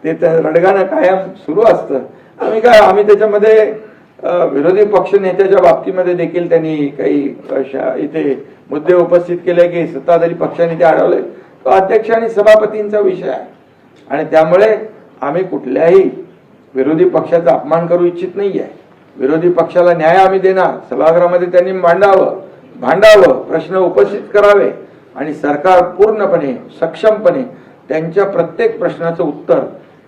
ते रडगाणं कायम सुरू असतं. आम्ही त्याच्यामध्ये विरोधी पक्ष नेत्याच्या बाबतीमध्ये देखील त्यांनी काही इथे मुद्दे उपस्थित केले की सत्ताधारी पक्षाने ते अडवले. तो अध्यक्ष आणि सभापतींचा विषय आहे. आणि त्यामुळे आम्ही कुठल्याही विरोधी पक्षाचा अपमान करू इच्छित नाहीये. विरोधी पक्षाला न्याय आम्ही देणार. सभागृहामध्ये त्यांनी भांडावं, प्रश्न उपस्थित करावे आणि सरकार पूर्णपणे सक्षमपणे त्यांच्या प्रत्येक प्रश्नाचं उत्तर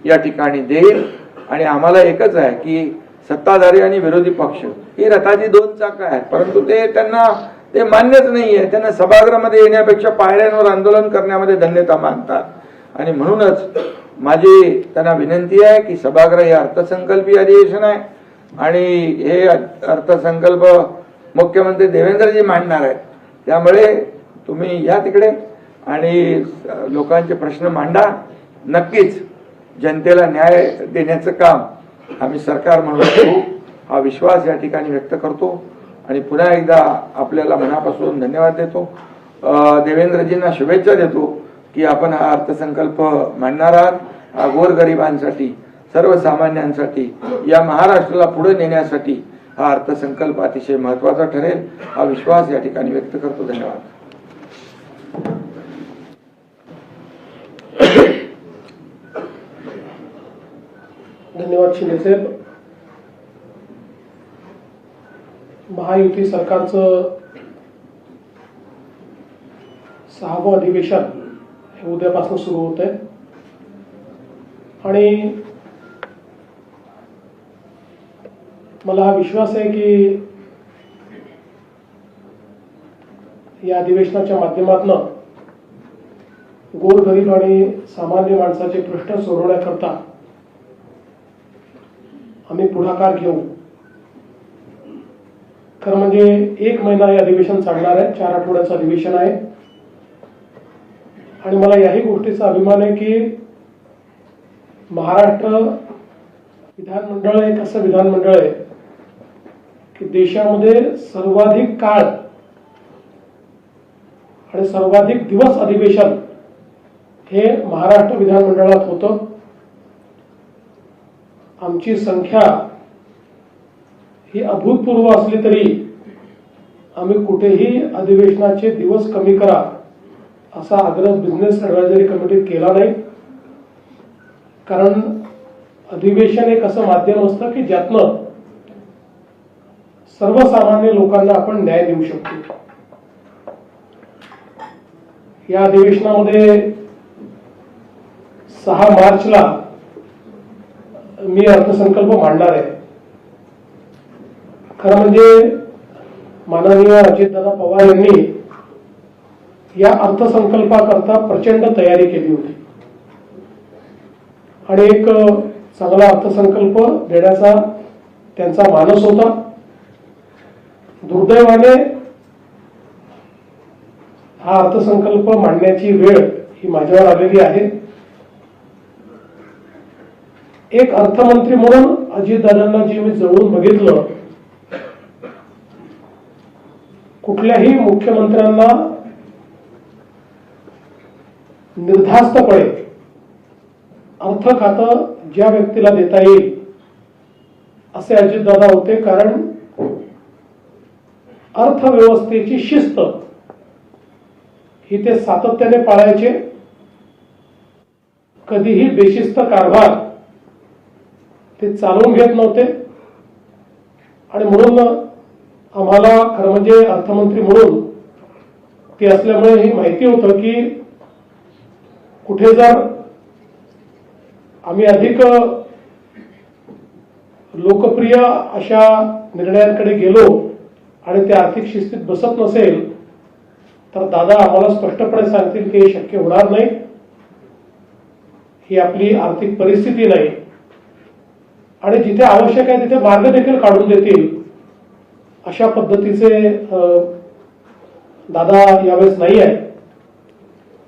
या ठिकाणी देईल. आणि आम्हाला एकच आहे की सत्ताधारी आणि विरोधी पक्ष ही रथाची दोन चाकं आहेत, परंतु त्यांना ते मान्यच नाहीये. त्यांना सभागृहामध्ये येण्यापेक्षा पायऱ्यांवर आंदोलन करण्यामध्ये धन्यता मानतात. आणि म्हणूनच माझी त्यांना विनंती आहे की सभागृह हे अर्थसंकल्पीय अधिवेशन आहे आणि हे अर्थसंकल्प मुख्यमंत्री देवेंद्रजी मांडणार आहेत. त्यामुळे तुम्ही या तिकडे आणि लोकांचे प्रश्न मांडा. नक्कीच जनतेला न्याय देण्याचं काम आम्ही सरकार म्हणून करू, हा विश्वास या ठिकाणी व्यक्त करतो. आणि पुन्हा एकदा आपल्याला मनापासून धन्यवाद देतो. देवेंद्रजींना शुभेच्छा देतो की आपण हा अर्थसंकल्प मांडणार आहात. हा गोरगरिबांसाठी, सर्वसामान्यांसाठी, या महाराष्ट्राला पुढे नेण्यासाठी हा अर्थसंकल्प अतिशय महत्वाचा ठरेल, हा विश्वास या ठिकाणी व्यक्त करतो. धन्यवाद. धन्यवाद शिंदेसाहेब. महायुती सरकारचं 6वं अधिवेशन हे उद्यापासून सुरू होत आहे. आणि मला हा विश्वास आहे की या अधिवेशनाच्या माध्यमातून गोरगरीब आणि सामान्य माणसाचे प्रश्न सोडवण्याकरता आम्ही पुढाकार घेऊ. खरं म्हणजे 1 महिना हे अधिवेशन चालणार आहे, 4 आठवड्याचं अधिवेशन आहे. आणि मला याही गोष्टीचा अभिमान आहे की महाराष्ट्र विधानमंडळ एक असं विधानमंडळ आहे की देशामध्ये सर्वाधिक काळ आणि सर्वाधिक दिवस अधिवेशन हे महाराष्ट्र विधानमंडळात होतं. आमची संख्या ही अभूतपूर्व असली तरी आम्ही कुठेही अधिवेशनाचे दिवस कमी करा असा आग्रह बिझनेस ॲडव्हायझरी कमिटीत केला नाही. कारण अधिवेशन एक असं माध्यम असतं की ज्यातनं सर्वसामान्य लोकांना आपण न्याय देऊ शकतो. या अधिवेशनामध्ये 6 मार्चला मी अर्थसंकल्प मांडणार आहे. खरं म्हणजे माननीय अजितदादा पवार यांनी या अर्थसंकल्पाकरता प्रचंड तयारी केली होती आणि एक चांगला अर्थसंकल्प देण्याचा त्यांचा मानस होता. दुर्दैवाने हा अर्थसंकल्प मांडण्याची वेळ ही माझ्यावर आलेली आहे. एक अर्थमंत्री म्हणून अजितदादांना जे मी जवळून बघितलं, कुठल्याही मुख्यमंत्र्यांना निर्धास्तपणे अर्थ खातं ज्या व्यक्तीला देता येईल असे अजितदादा होते. कारण अर्थव्यवस्थेची शिस्त ही ते सातत्याने पाळायचे. कधीही बेशिस्त कारभार ते चालवून घेत नव्हते. आणि म्हणून आम्हाला खरं म्हणजे अर्थमंत्री म्हणून ते असल्यामुळे ही माहिती होतं की कुठे जर आम्ही अधिक लोकप्रिय अशा निर्णयांकडे गेलो आणि ते आर्थिक शिस्तीत बसत नसेल तर दादा आम्हाला स्पष्टपणे सांगतील की हे शक्य होणार नाही, ही आपली आर्थिक परिस्थिती नाही, आणि जिथे आवश्यक आहे तिथे मार्ग देखील काढून देतील. अशा पद्धतीचे दादा यावेळेस नाही आहे.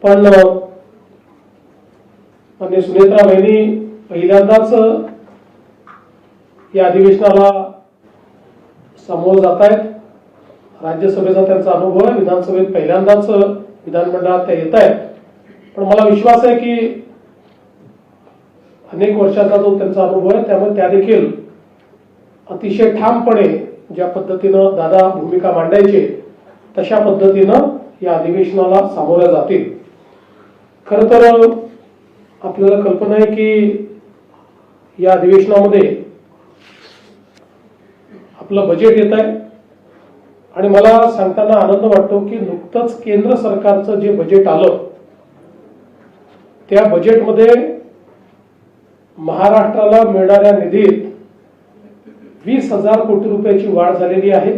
पण माननीय सुनेत्रा बहिणी पहिल्यांदाच या अधिवेशनाला समोर जात आहेत. राज्यसभेचा त्यांचा अनुभव आहे, विधानसभेत पहिल्यांदाच विधानमंडळात त्या येत आहेत. पण मला विश्वास आहे की अनेक वर्षाचा जो त्यांचा अनुभव आहे त्यामुळे त्या देखील अतिशय ठामपणे ज्या पद्धतीनं दादा भूमिका मांडायचे तशा पद्धतीनं या अधिवेशनाला सामोऱ्या जातील. खरं तर आपल्याला कल्पना आहे की या अधिवेशनामध्ये आपलं बजेट येत आहे आणि मला सांगताना आनंद वाटतो की नुकतंच केंद्र सरकारचं जे बजेट आलं त्या बजेटमध्ये महाराष्ट्राला मिळणाऱ्या निधीत 20,000 कोटी रुपयाची वाढ झालेली आहे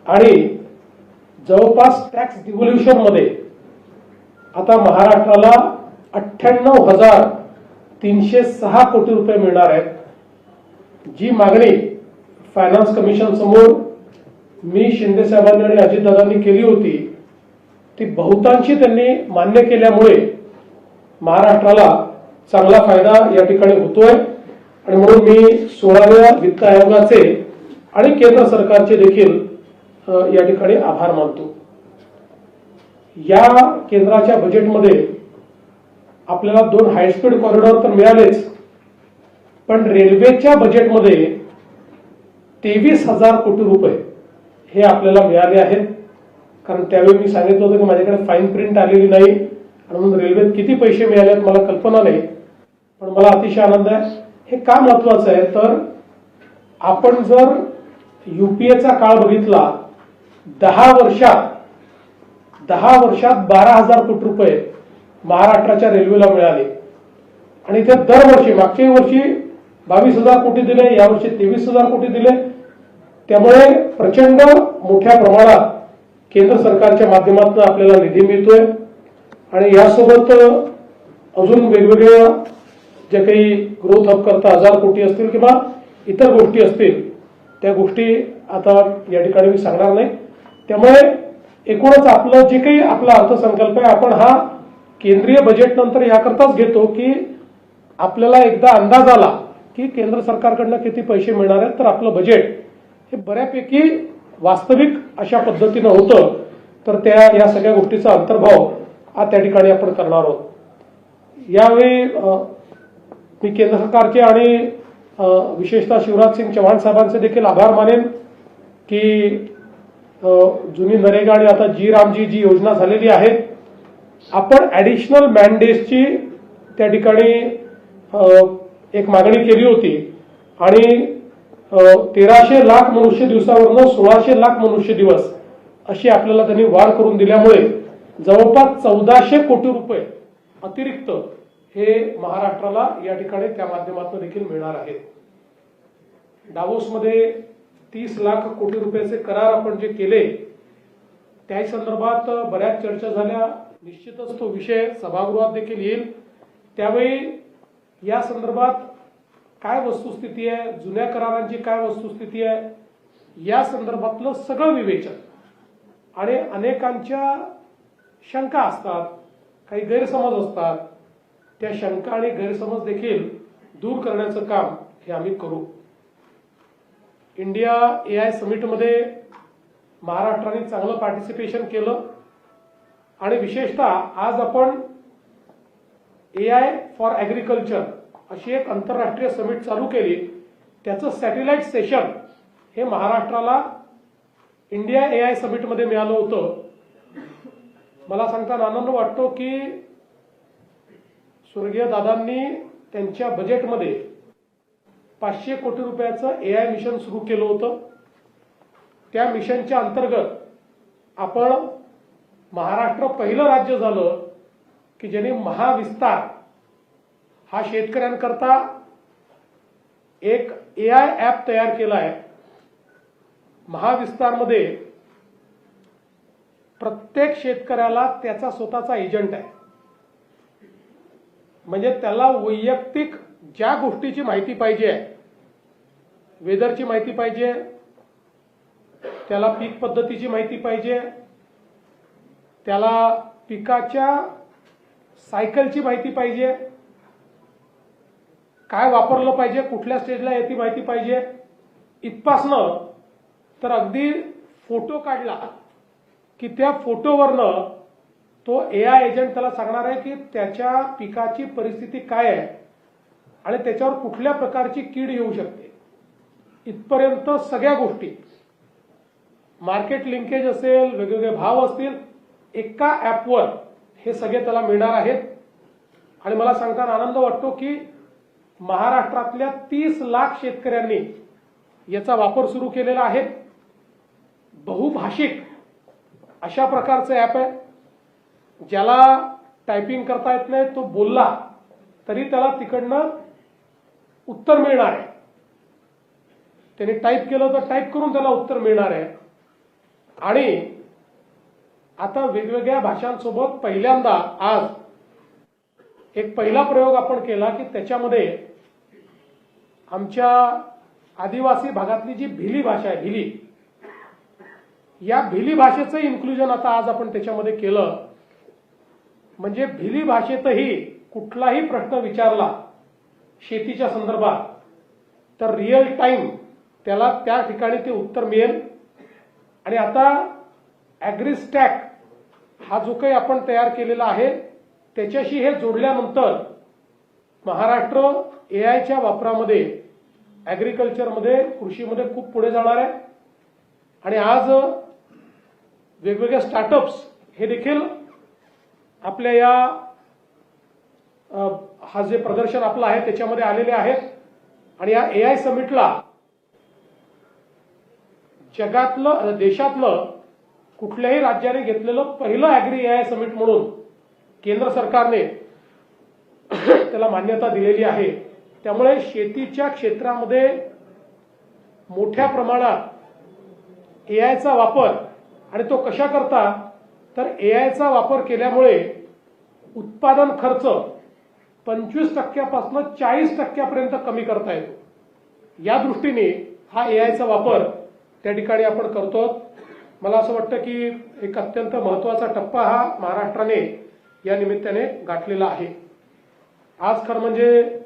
आणि जवळपास टॅक्स डिव्होल्युशन मध्ये आता महाराष्ट्राला 98,306 कोटी रुपये मिळणार आहेत. जी मागणी फायनान्स कमिशन समोर मी शिंदे साहेबांनी आणि अजितदादांनी केली होती ती बहुतांशी त्यांनी मान्य केल्यामुळे महाराष्ट्राला चांगला फायदा या ठिकाणी होतोय आणि म्हणून मी 16व्या वित्त आयोगाचे आणि केंद्र सरकारचे देखील या ठिकाणी आभार मानतो. या केंद्राच्या बजेटमध्ये आपल्याला 2 हायस्पीड कॉरिडॉर तर मिळालेच, पण रेल्वेच्या बजेटमध्ये 23,000 कोटी रुपये हे आपल्याला मिळाले आहेत. कारण त्यावेळी मी सांगितलं होतं की माझ्याकडे फाईन प्रिंट आलेली नाही आणि म्हणून रेल्वेत किती पैसे मिळाले आहेत मला कल्पना नाही, पण मला अतिशय आनंद आहे. हे का महत्वाचं आहे तर आपण जर युपीएचा काळ बघितला 10 वर्षात 12,000 कोटी रुपये महाराष्ट्राच्या रेल्वेला मिळाले आणि ते दरवर्षी मागच्या वर्षी 22,000 कोटी दिले, यावर्षी 23,000 कोटी दिले. त्यामुळे प्रचंड मोठ्या प्रमाणात केंद्र सरकारच्या माध्यमातून आपल्याला निधी मिळतोय आणि यासोबत अजून वेगवेगळ्या जे काही ग्रोथ हब करता 1,000 कोटी असतील किंवा इतर गोष्टी असतील त्या गोष्टी आता या ठिकाणी मी सांगणार नाही. त्यामुळे एकूणच आपलं जे काही आपला अर्थसंकल्प आहे आपण हा केंद्रीय बजेट नंतर याकरताच घेतो की आपल्याला एकदा अंदाज आला की केंद्र सरकारकडनं किती पैसे मिळणार आहेत तर आपलं बजेट हे बऱ्यापैकी वास्तविक अशा पद्धतीनं होतं. तर या सगळ्या गोष्टीचा अंतर्भाव त्या ठिकाणी आपण करणार आहोत. यावेळी मी केंद्र सरकारचे आणि विशेषतः शिवराज सिंग चौहान साहेबांचे देखील आभार मानेन की जुनी नरेगा आणि आता जी रामजी जी योजना झालेली आहे आपण ऍडिशनल मॅनडेजची त्या ठिकाणी एक मागणी केली होती आणि 1300 लाख मनुष्य दिवसावरनं 1600 लाख मनुष्य दिवस अशी आपल्याला त्यांनी वाढ करून दिल्यामुळे जवळपास 1,400 कोटी रुपये अतिरिक्त हे महाराष्ट्राला या ठिकाणी त्या माध्यमातून देखील मिळणार आहेत. डावोसमध्ये 30 लाख कोटी रुपयाचे करार आपण जे केले त्या संदर्भात बऱ्याच चर्चा झाल्या. निश्चितच तो विषय सभागृहात देखील येईल. त्यावेळी या संदर्भात काय वस्तुस्थिती आहे, जुन्या करारांची काय वस्तुस्थिती आहे, या संदर्भातलं सगळं विवेचन आणि अनेकांच्या शंका असतात, काही गैरसमज असतात, त्या शंका आणि गैरसमज देखील दूर करण्याचं काम हे आम्ही करू. इंडिया AI समिटमध्ये महाराष्ट्राने चांगलं पार्टिसिपेशन केलं आणि विशेषतः आज आपण AI फॉर ॲग्रिकल्चर अशी एक आंतरराष्ट्रीय समिट चालू केली. त्याचं सॅटेलाइट सेशन हे महाराष्ट्राला इंडिया AI समिटमध्ये मिळालं होतं. मला सांगताना आनंद वाटतो की स्वर्गीय दादांनी त्यांच्या बजेटमध्ये 500 कोटी रुपयाचं AI मिशन सुरू केलं होतं. त्या मिशनच्या अंतर्गत आपण महाराष्ट्र पहिलं राज्य झालं की ज्यांनी महाविस्तार हा शेतकऱ्यांकरता एक AI ॲप तयार केला आहे. महाविस्तारमध्ये प्रत्येक शेतकऱ्याला त्याचा स्वतःचा एजंट आहे. म्हणजे त्याला वैयक्तिक ज्या गोष्टीची माहिती पाहिजे आहे, वेदरची माहिती पाहिजे, त्याला पीक पद्धतीची माहिती पाहिजे, त्याला पिकाच्या सायकलची माहिती पाहिजे, काय वापरलं पाहिजे, कुठल्या स्टेजला याची माहिती पाहिजे, इथपासनं तर अगदी फोटो काढला की त्या फोटोवरनं तो AI एजंट त्याला सांगणार आहे की त्याच्या पिकाची परिस्थिती काय आहे आणि त्याच्यावर कुठल्या प्रकारची कीड येऊ शकते. इथपर्यंत सगळ्या गोष्टी, मार्केट लिंकेज असेल, वेगवेगळे भाव असतील, एका ॲपवर हे सगळे त्याला मिळणार आहेत. आणि मला सांगताना आनंद वाटतो की महाराष्ट्रातल्या 30 लाख शेतकऱ्यांनी याचा वापर सुरू केलेला आहे. बहुभाषिक अशा प्रकारचं ॲप आहे. ज्याला टायपिंग करता येत नाही तो बोलला तरी त्याला तिकडनं उत्तर मिळणार आहे. त्याने टाईप केलं तर टाईप करून त्याला उत्तर मिळणार आहे. आणि आता वेगवेगळ्या भाषांसोबत पहिल्यांदा आज एक पहिला प्रयोग आपण केला की त्याच्यामध्ये आमच्या आदिवासी भागातली जी भिली भाषा आहे, भिली, या भिली भाषेचं इन्क्लुजन आता आज आपण त्याच्यामध्ये केलं. म्हणजे भिली भाषेतही कुठलाही प्रश्न विचारला शेतीच्या संदर्भात तर रिअल टाइम त्याला त्या ठिकाणी ते उत्तर मिळेल. आणि आता ॲग्रीस्टॅक हा जो काही आपण तयार केलेला आहे त्याच्याशी हे जोडल्यानंतर महाराष्ट्र AIच्या वापरामध्ये, ॲग्रिकल्चरमध्ये, कृषीमध्ये खूप पुढे जाणार आहे. आणि आज वेगवेगळे स्टार्टअप्स हे देखील आपल्या या हा जे प्रदर्शन आपलं आहे त्याच्यामध्ये आलेले आहेत. आणि या AI समिटला जगातलं, देशातलं कुठल्याही राज्याने घेतलेलं पहिलं ॲग्री AI समिट म्हणून केंद्र सरकारने त्याला मान्यता दिलेली आहे. त्यामुळे शेतीच्या क्षेत्रामध्ये मोठ्या प्रमाणात AIचा वापर, आणि तो कशा करता तर AIचा वापर केल्यामुळे उत्पादन खर्च 25% 40% कमी करता येतो. या दृष्टीने हा AIचा वापर त्या ठिकाणी आपण करतो. मला असं वाटतं की एक अत्यंत महत्त्वाचा टप्पा हा महाराष्ट्राने या निमित्ताने गाठलेला आहे. आज खरं म्हणजे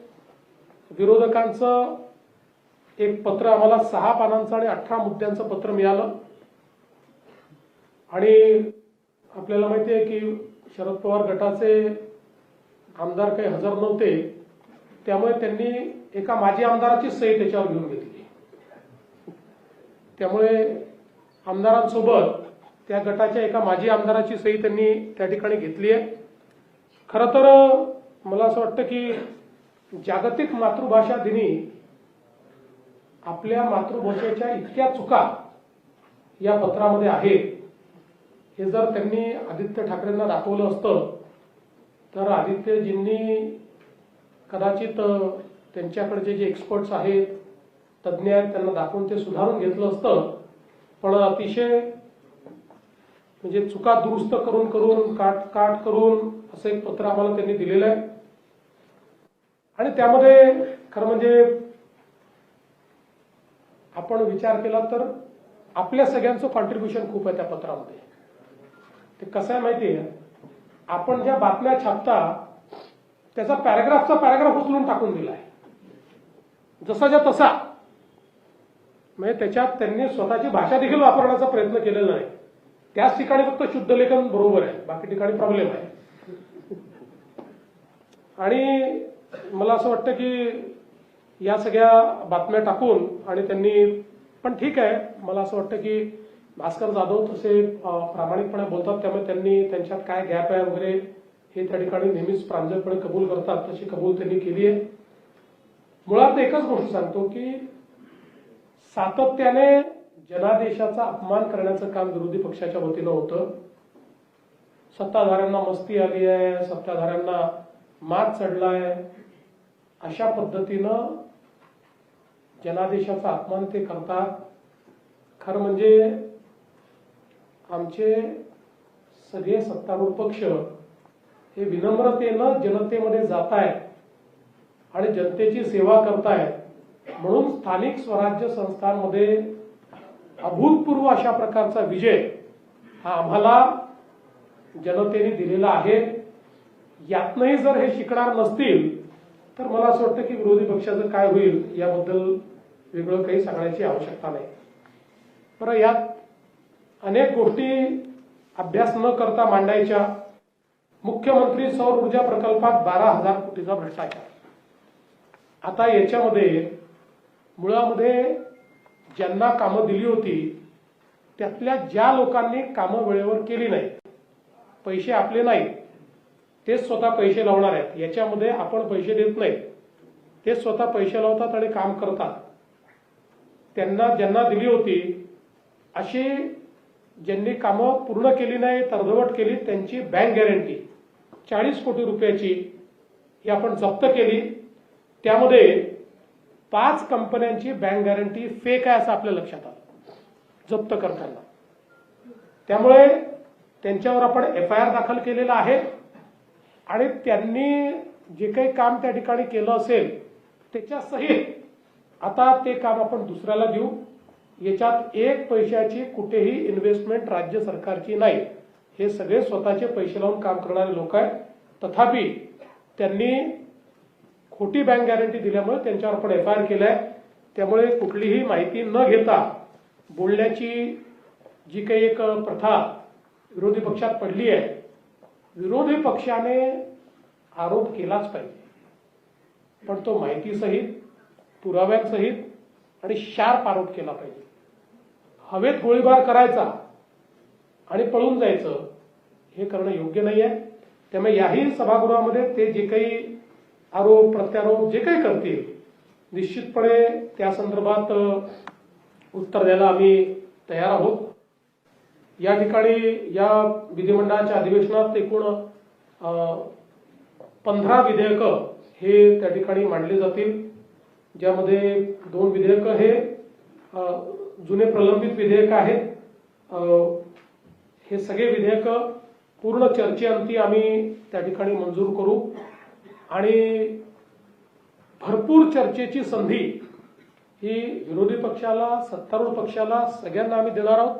विरोधकांचं एक पत्र आम्हाला 6 पानांचं आणि 18 मुद्द्यांचं पत्र मिळालं. आणि आपल्याला माहिती आहे की शरद पवार गटाचे आमदार काही हजर नव्हते, त्यामुळे त्यांनी एका माजी आमदाराची सही त्याच्यावर घेऊन घेतली. त्यामुळे आमदारांसोबत त्या गटाच्या एका माजी आमदाराची सही त्यांनी त्या ठिकाणी घेतली आहे. खरं तर मला असं वाटतं की जागतिक मातृभाषा दिनी आपल्या मातृभाषेच्या इतक्या चुका या पत्रामध्ये आहेत, हे जर त्यांनी आदित्य ठाकरेंना दाखवलं असतं तर आदित्यजींनी कदाचित त्यांच्याकडचे जे एक्सपर्ट्स आहेत, तज्ज्ञ आहेत, त्यांना दाखवून ते सुधारून घेतलं असतं. पण अतिशय म्हणजे चुका दुरुस्त करून करून काट करून असं एक पत्र आम्हाला त्यांनी दिलेलं आहे. आणि त्यामध्ये खरं म्हणजे आपण विचार केला तर आपल्या सगळ्यांचं कॉन्ट्रीब्युशन खूप आहे त्या पत्रामध्ये. ते कसं आहे माहिती आहे, आपण ज्या बातम्या छापता त्याचा पॅराग्राफ उचलून टाकून दिला आहे जसाच्या तसा. म्हणजे त्याच्यात त्यांनी स्वतःची भाषा देखील वापरण्याचा प्रयत्न केलेला नाही. त्याच ठिकाणी फक्त शुद्ध लेखन बरोबर आहे, बाकी ठिकाणी प्रॉब्लेम आहे. आणि मला असं वाटतं की या सगळ्या बातम्या टाकून आणि त्यांनी, पण ठीक आहे, मला असं वाटतं की भास्कर जाधव तसे प्रामाणिकपणे बोलतात, त्यामुळे त्यांनी त्यांच्यात काय गॅप आहे वगैरे हे त्या ठिकाणी नेहमीच प्रांजळपणे कबूल करतात, तशी कबूल त्यांनी केली आहे. मुळात एकच गोष्ट सांगतो की सातत्याने जनादेशाचा अपमान करण्याचं काम विरोधी पक्षाच्या वतीनं होतं. सत्ताधाऱ्यांना मस्ती आली आहे, सत्ताधाऱ्यांना मात चढलाय, अशा पद्धतीनं जनादेशाचा अपमान ते करतात. खरं म्हणजे आमचे सगळे सत्तारूढ पक्ष हे विनम्रतेनं जनतेमध्ये जात आहेत आणि जनतेची सेवा करतायत म्हणून स्थानिक स्वराज्य संस्थांमध्ये अभूतपूर्व अशा प्रकारचा विजय हा आम्हाला जनतेने दिलेला आहे. यातनंही जर हे शिकणार नसतील तर मला असं वाटतं की विरोधी पक्षाचं काय होईल याबद्दल वेगळं काही सांगण्याची आवश्यकता नाही. बरं, यात अनेक गोष्टी अभ्यास न करता मांडायच्या. मुख्यमंत्री सौर ऊर्जा प्रकल्पात 12,000 कोटीचा भ्रष्टाचार. आता याच्यामध्ये मुळामध्ये ज्यांना कामं दिली होती त्यातल्या ज्या लोकांनी कामं वेळेवर केली नाही, पैसे आपले नाही, तेच स्वतः पैसे लावणार आहेत. याच्यामध्ये आपण पैसे देत नाही, ते स्वतः पैसे लावतात आणि काम करतात. त्यांना ज्यांना दिली होती अशी ज्यांनी कामं पूर्ण केली नाही, अर्धवट केली, त्यांची बँक गॅरंटी 40 कोटी रुपयाची ही आपण जप्त केली. त्यामध्ये 5 कंपन्यांची बँक गॅरंटी फेक आहे असं आपल्या लक्षात आलं जप्त करताना. त्यामुळे त्यांच्यावर आपण FIR दाखल केलेला आहे आणि त्यांनी जे काही काम त्या ठिकाणी केलं असेल त्याच्या सहित आता ते काम आपण दुसऱ्याला देऊ. याच्यात 1 पैशाची कुठेही इन्व्हेस्टमेंट राज्य सरकारची नाही. हे सगळे स्वतःचे पैसे लावून काम करणारे लोक आहेत. तथापि त्यांनी खोटी बँक गॅरंटी दिल्यामुळे त्यांच्यावर आपण FIR केलाय. त्यामुळे कुठलीही माहिती न घेता बोलण्याची जी काही एक प्रथा विरोधी पक्षात पडली आहे, विरोधी पक्षाने आरोप केलाच पाहिजे, पण तो माहितीसहित, पुराव्यांसहित आणि शार्प आरोप केला पाहिजे. हवेत गोळीबार करायचा आणि पळून जायचं हे करणं योग्य नाही आहे. त्यामुळे याही सभागृहामध्ये ते जे काही आरोप प्रत्यारोप जे काही करतील निश्चितपणे त्या संदर्भात उत्तर द्यायला आम्ही तयार आहोत. या ठिकाणी या विधिमंडळाच्या अधिवेशनात एकूण 15 विधेयकं हे त्या ठिकाणी मांडली जातील, ज्यामध्ये 2 विधेयकं हे जुने प्रलंबित विधेयक आहेत. हे सगळे विधेयकं पूर्ण चर्चेअंती आम्ही त्या ठिकाणी मंजूर करू आणि भरपूर चर्चेची संधी ही विरोधी पक्षाला, सत्तारूढ पक्षाला, सगळ्यांना आम्ही देणार आहोत.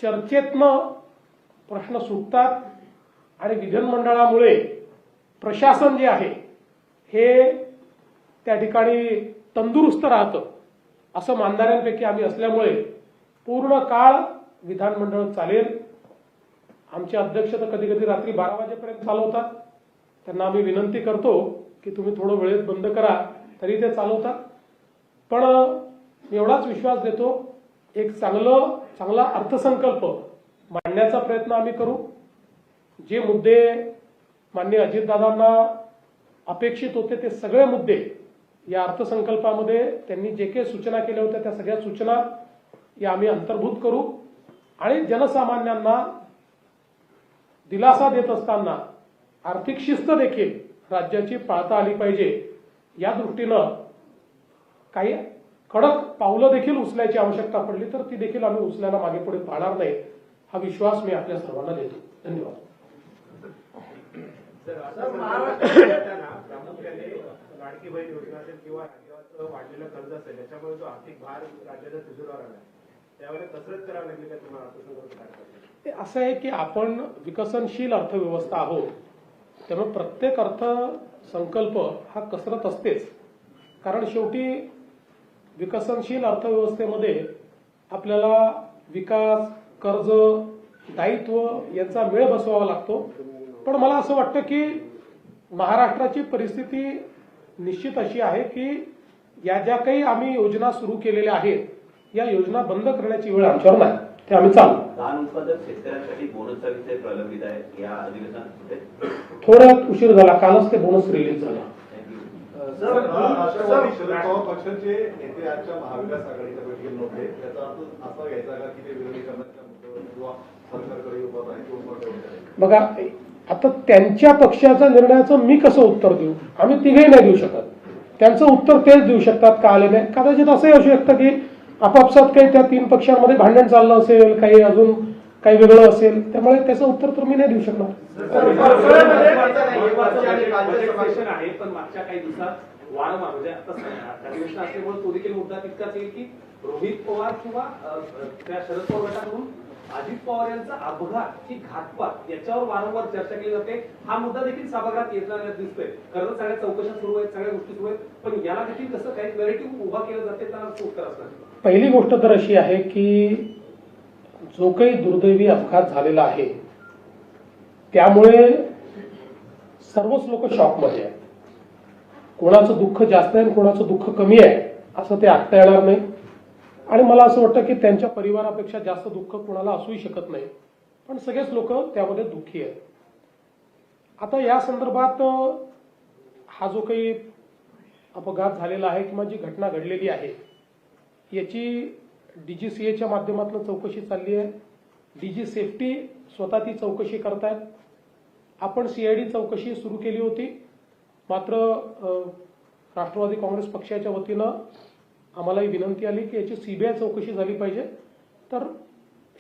चर्चेतनं प्रश्न सुटतात आणि विधानमंडळामुळे प्रशासन जे आहे हे त्या ठिकाणी तंदुरुस्त राहतं असं मानणाऱ्यांपैकी आम्ही असल्यामुळे पूर्ण काळ विधानमंडळ चालेल. आमचे अध्यक्ष तर कधी कधी रात्री 12 वाजेपर्यंत चालवतात. त्यांना आम्ही विनंती करतो की तुम्ही थोडं वेळेत बंद करा, तरी ते चालवतात. पण एवढाच विश्वास देतो, एक चांगला अर्थसंकल्प मांडण्याचा प्रयत्न आम्ही करू. जे मुद्दे माननीय अजितदादांना अपेक्षित होते ते सगळे मुद्दे या अर्थसंकल्पामध्ये त्यांनी जे काही सूचना केल्या होत्या त्या सगळ्या सूचना या आम्ही अंतर्भूत करू आणि जनसामान्यांना दिलासा देत असताना आर्थिक शिस्त देखील राज्याची पाळता आली पाहिजे. या दृष्टीनं काही कडक पावलं देखील उचलायची आवश्यकता पडली तर ती देखील आम्ही उचलायला मागे पुढे पाहणार नाही, हा विश्वास मी आपल्या सर्वांना देतो. धन्यवाद. प्रामुख्याने लाडकी बहीण योजना असेल किंवा राज्याचं वाढलेलं कर्ज असेल याच्यामुळे जो आर्थिक भार राज्याच्या तिजोरीवर आला त्यावेळेस कसरत करावी लागली का तुम्हाला अर्थसंकल्प? असं आहे की आपण विकसनशील अर्थव्यवस्था आहोत, त्यामुळे प्रत्येक अर्थसंकल्प हा कसरत असतेच. कारण शेवटी विकसनशील अर्थव्यवस्थेमध्ये आपल्याला विकास, कर्ज, दायित्व यांचा मेळ बसवावा लागतो. पण मला असं वाटतं की महाराष्ट्राची परिस्थिती निश्चित अशी आहे की या ज्या काही आम्ही योजना सुरू केलेल्या आहेत या योजना बंद करण्याची वेळ आमच्यावर नाही, ते आम्ही चालू. धान उत्पादक शेतकऱ्यांसाठी बोनसचा विषय प्रलंबित आहे या अधिवेशनात थोडा उशीर झाला, कालच ते बोनस रिलीज झाला. राष्ट्रवादी शरद पवार पक्षाचे नेते आजच्या महाविकास आघाडीच्या बैठकीत नव्हते, त्याचा अर्थ असा घ्यायचा का की ते विरोधी करण्याच्या मुद्द्यावर किंवा सरकारकडे उभं आहे किंवा बघा, आता त्यांच्या पक्षाच्या निर्णयाचं मी कसं उत्तर देऊ? आम्ही तिघेही नाही देऊ शकत. त्यांचं उत्तर तेच देऊ शकतात का आले नाही. कदाचित असंही असू शकतं की आपापसात काही त्या 3 पक्षांमध्ये भांडण चाललं असेल, काही अजून काही वेगळं असेल, त्यामुळे त्याचं उत्तर तर मी नाही देऊ शकणार. सेशन आहे, पण मागच्या काही दिवसात वारंवार म्हणजे आता अधिवेशन असल्यामुळे तो देखील मुद्दा तितकाच येईल की रोहित पवार किंवा त्या शरद पवार गटाकडून अजित पवार यांचा अपघात की घातपात याच्यावर वारंवार चर्चा केली जाते. हा मुद्दा देखील सभागृहात येताना दिसतोय. खरं तर सगळ्या चौकशा सुरू आहेत, सगळ्या गोष्टी सुरू आहेत, पण याला देखील कसं काही क्लॅरिटी उभा केलं जाते त्याला उत्तर असणार. पहिली गोष्ट तर अशी आहे की जो काही दुर्दैवी अपघात झालेला आहे त्यामुळे सर्वच लोक शॉकमध्ये आहेत. कोणाचं दुःख जास्त आहे आणि कोणाचं दुःख कमी आहे असं ते आखता येणार नाही. आणि मला असं वाटतं की त्यांच्या परिवारापेक्षा जास्त दुःख कोणाला असूही शकत नाही, पण सगळेच लोक त्यामध्ये दुःखी आहेत. आता या संदर्भात हा जो काही अपघात झालेला आहे किंवा जी घटना घडलेली आहे याची DGCAच्या माध्यमातून चौकशी चालली आहे. DG सेफ्टी स्वतः ती चौकशी करतायत. आपण CID चौकशी सुरू केली होती, मात्र राष्ट्रवादी काँग्रेस पक्षाच्या वतीनं आम्हालाही विनंती आली की याची CBI चौकशी झाली पाहिजे. तर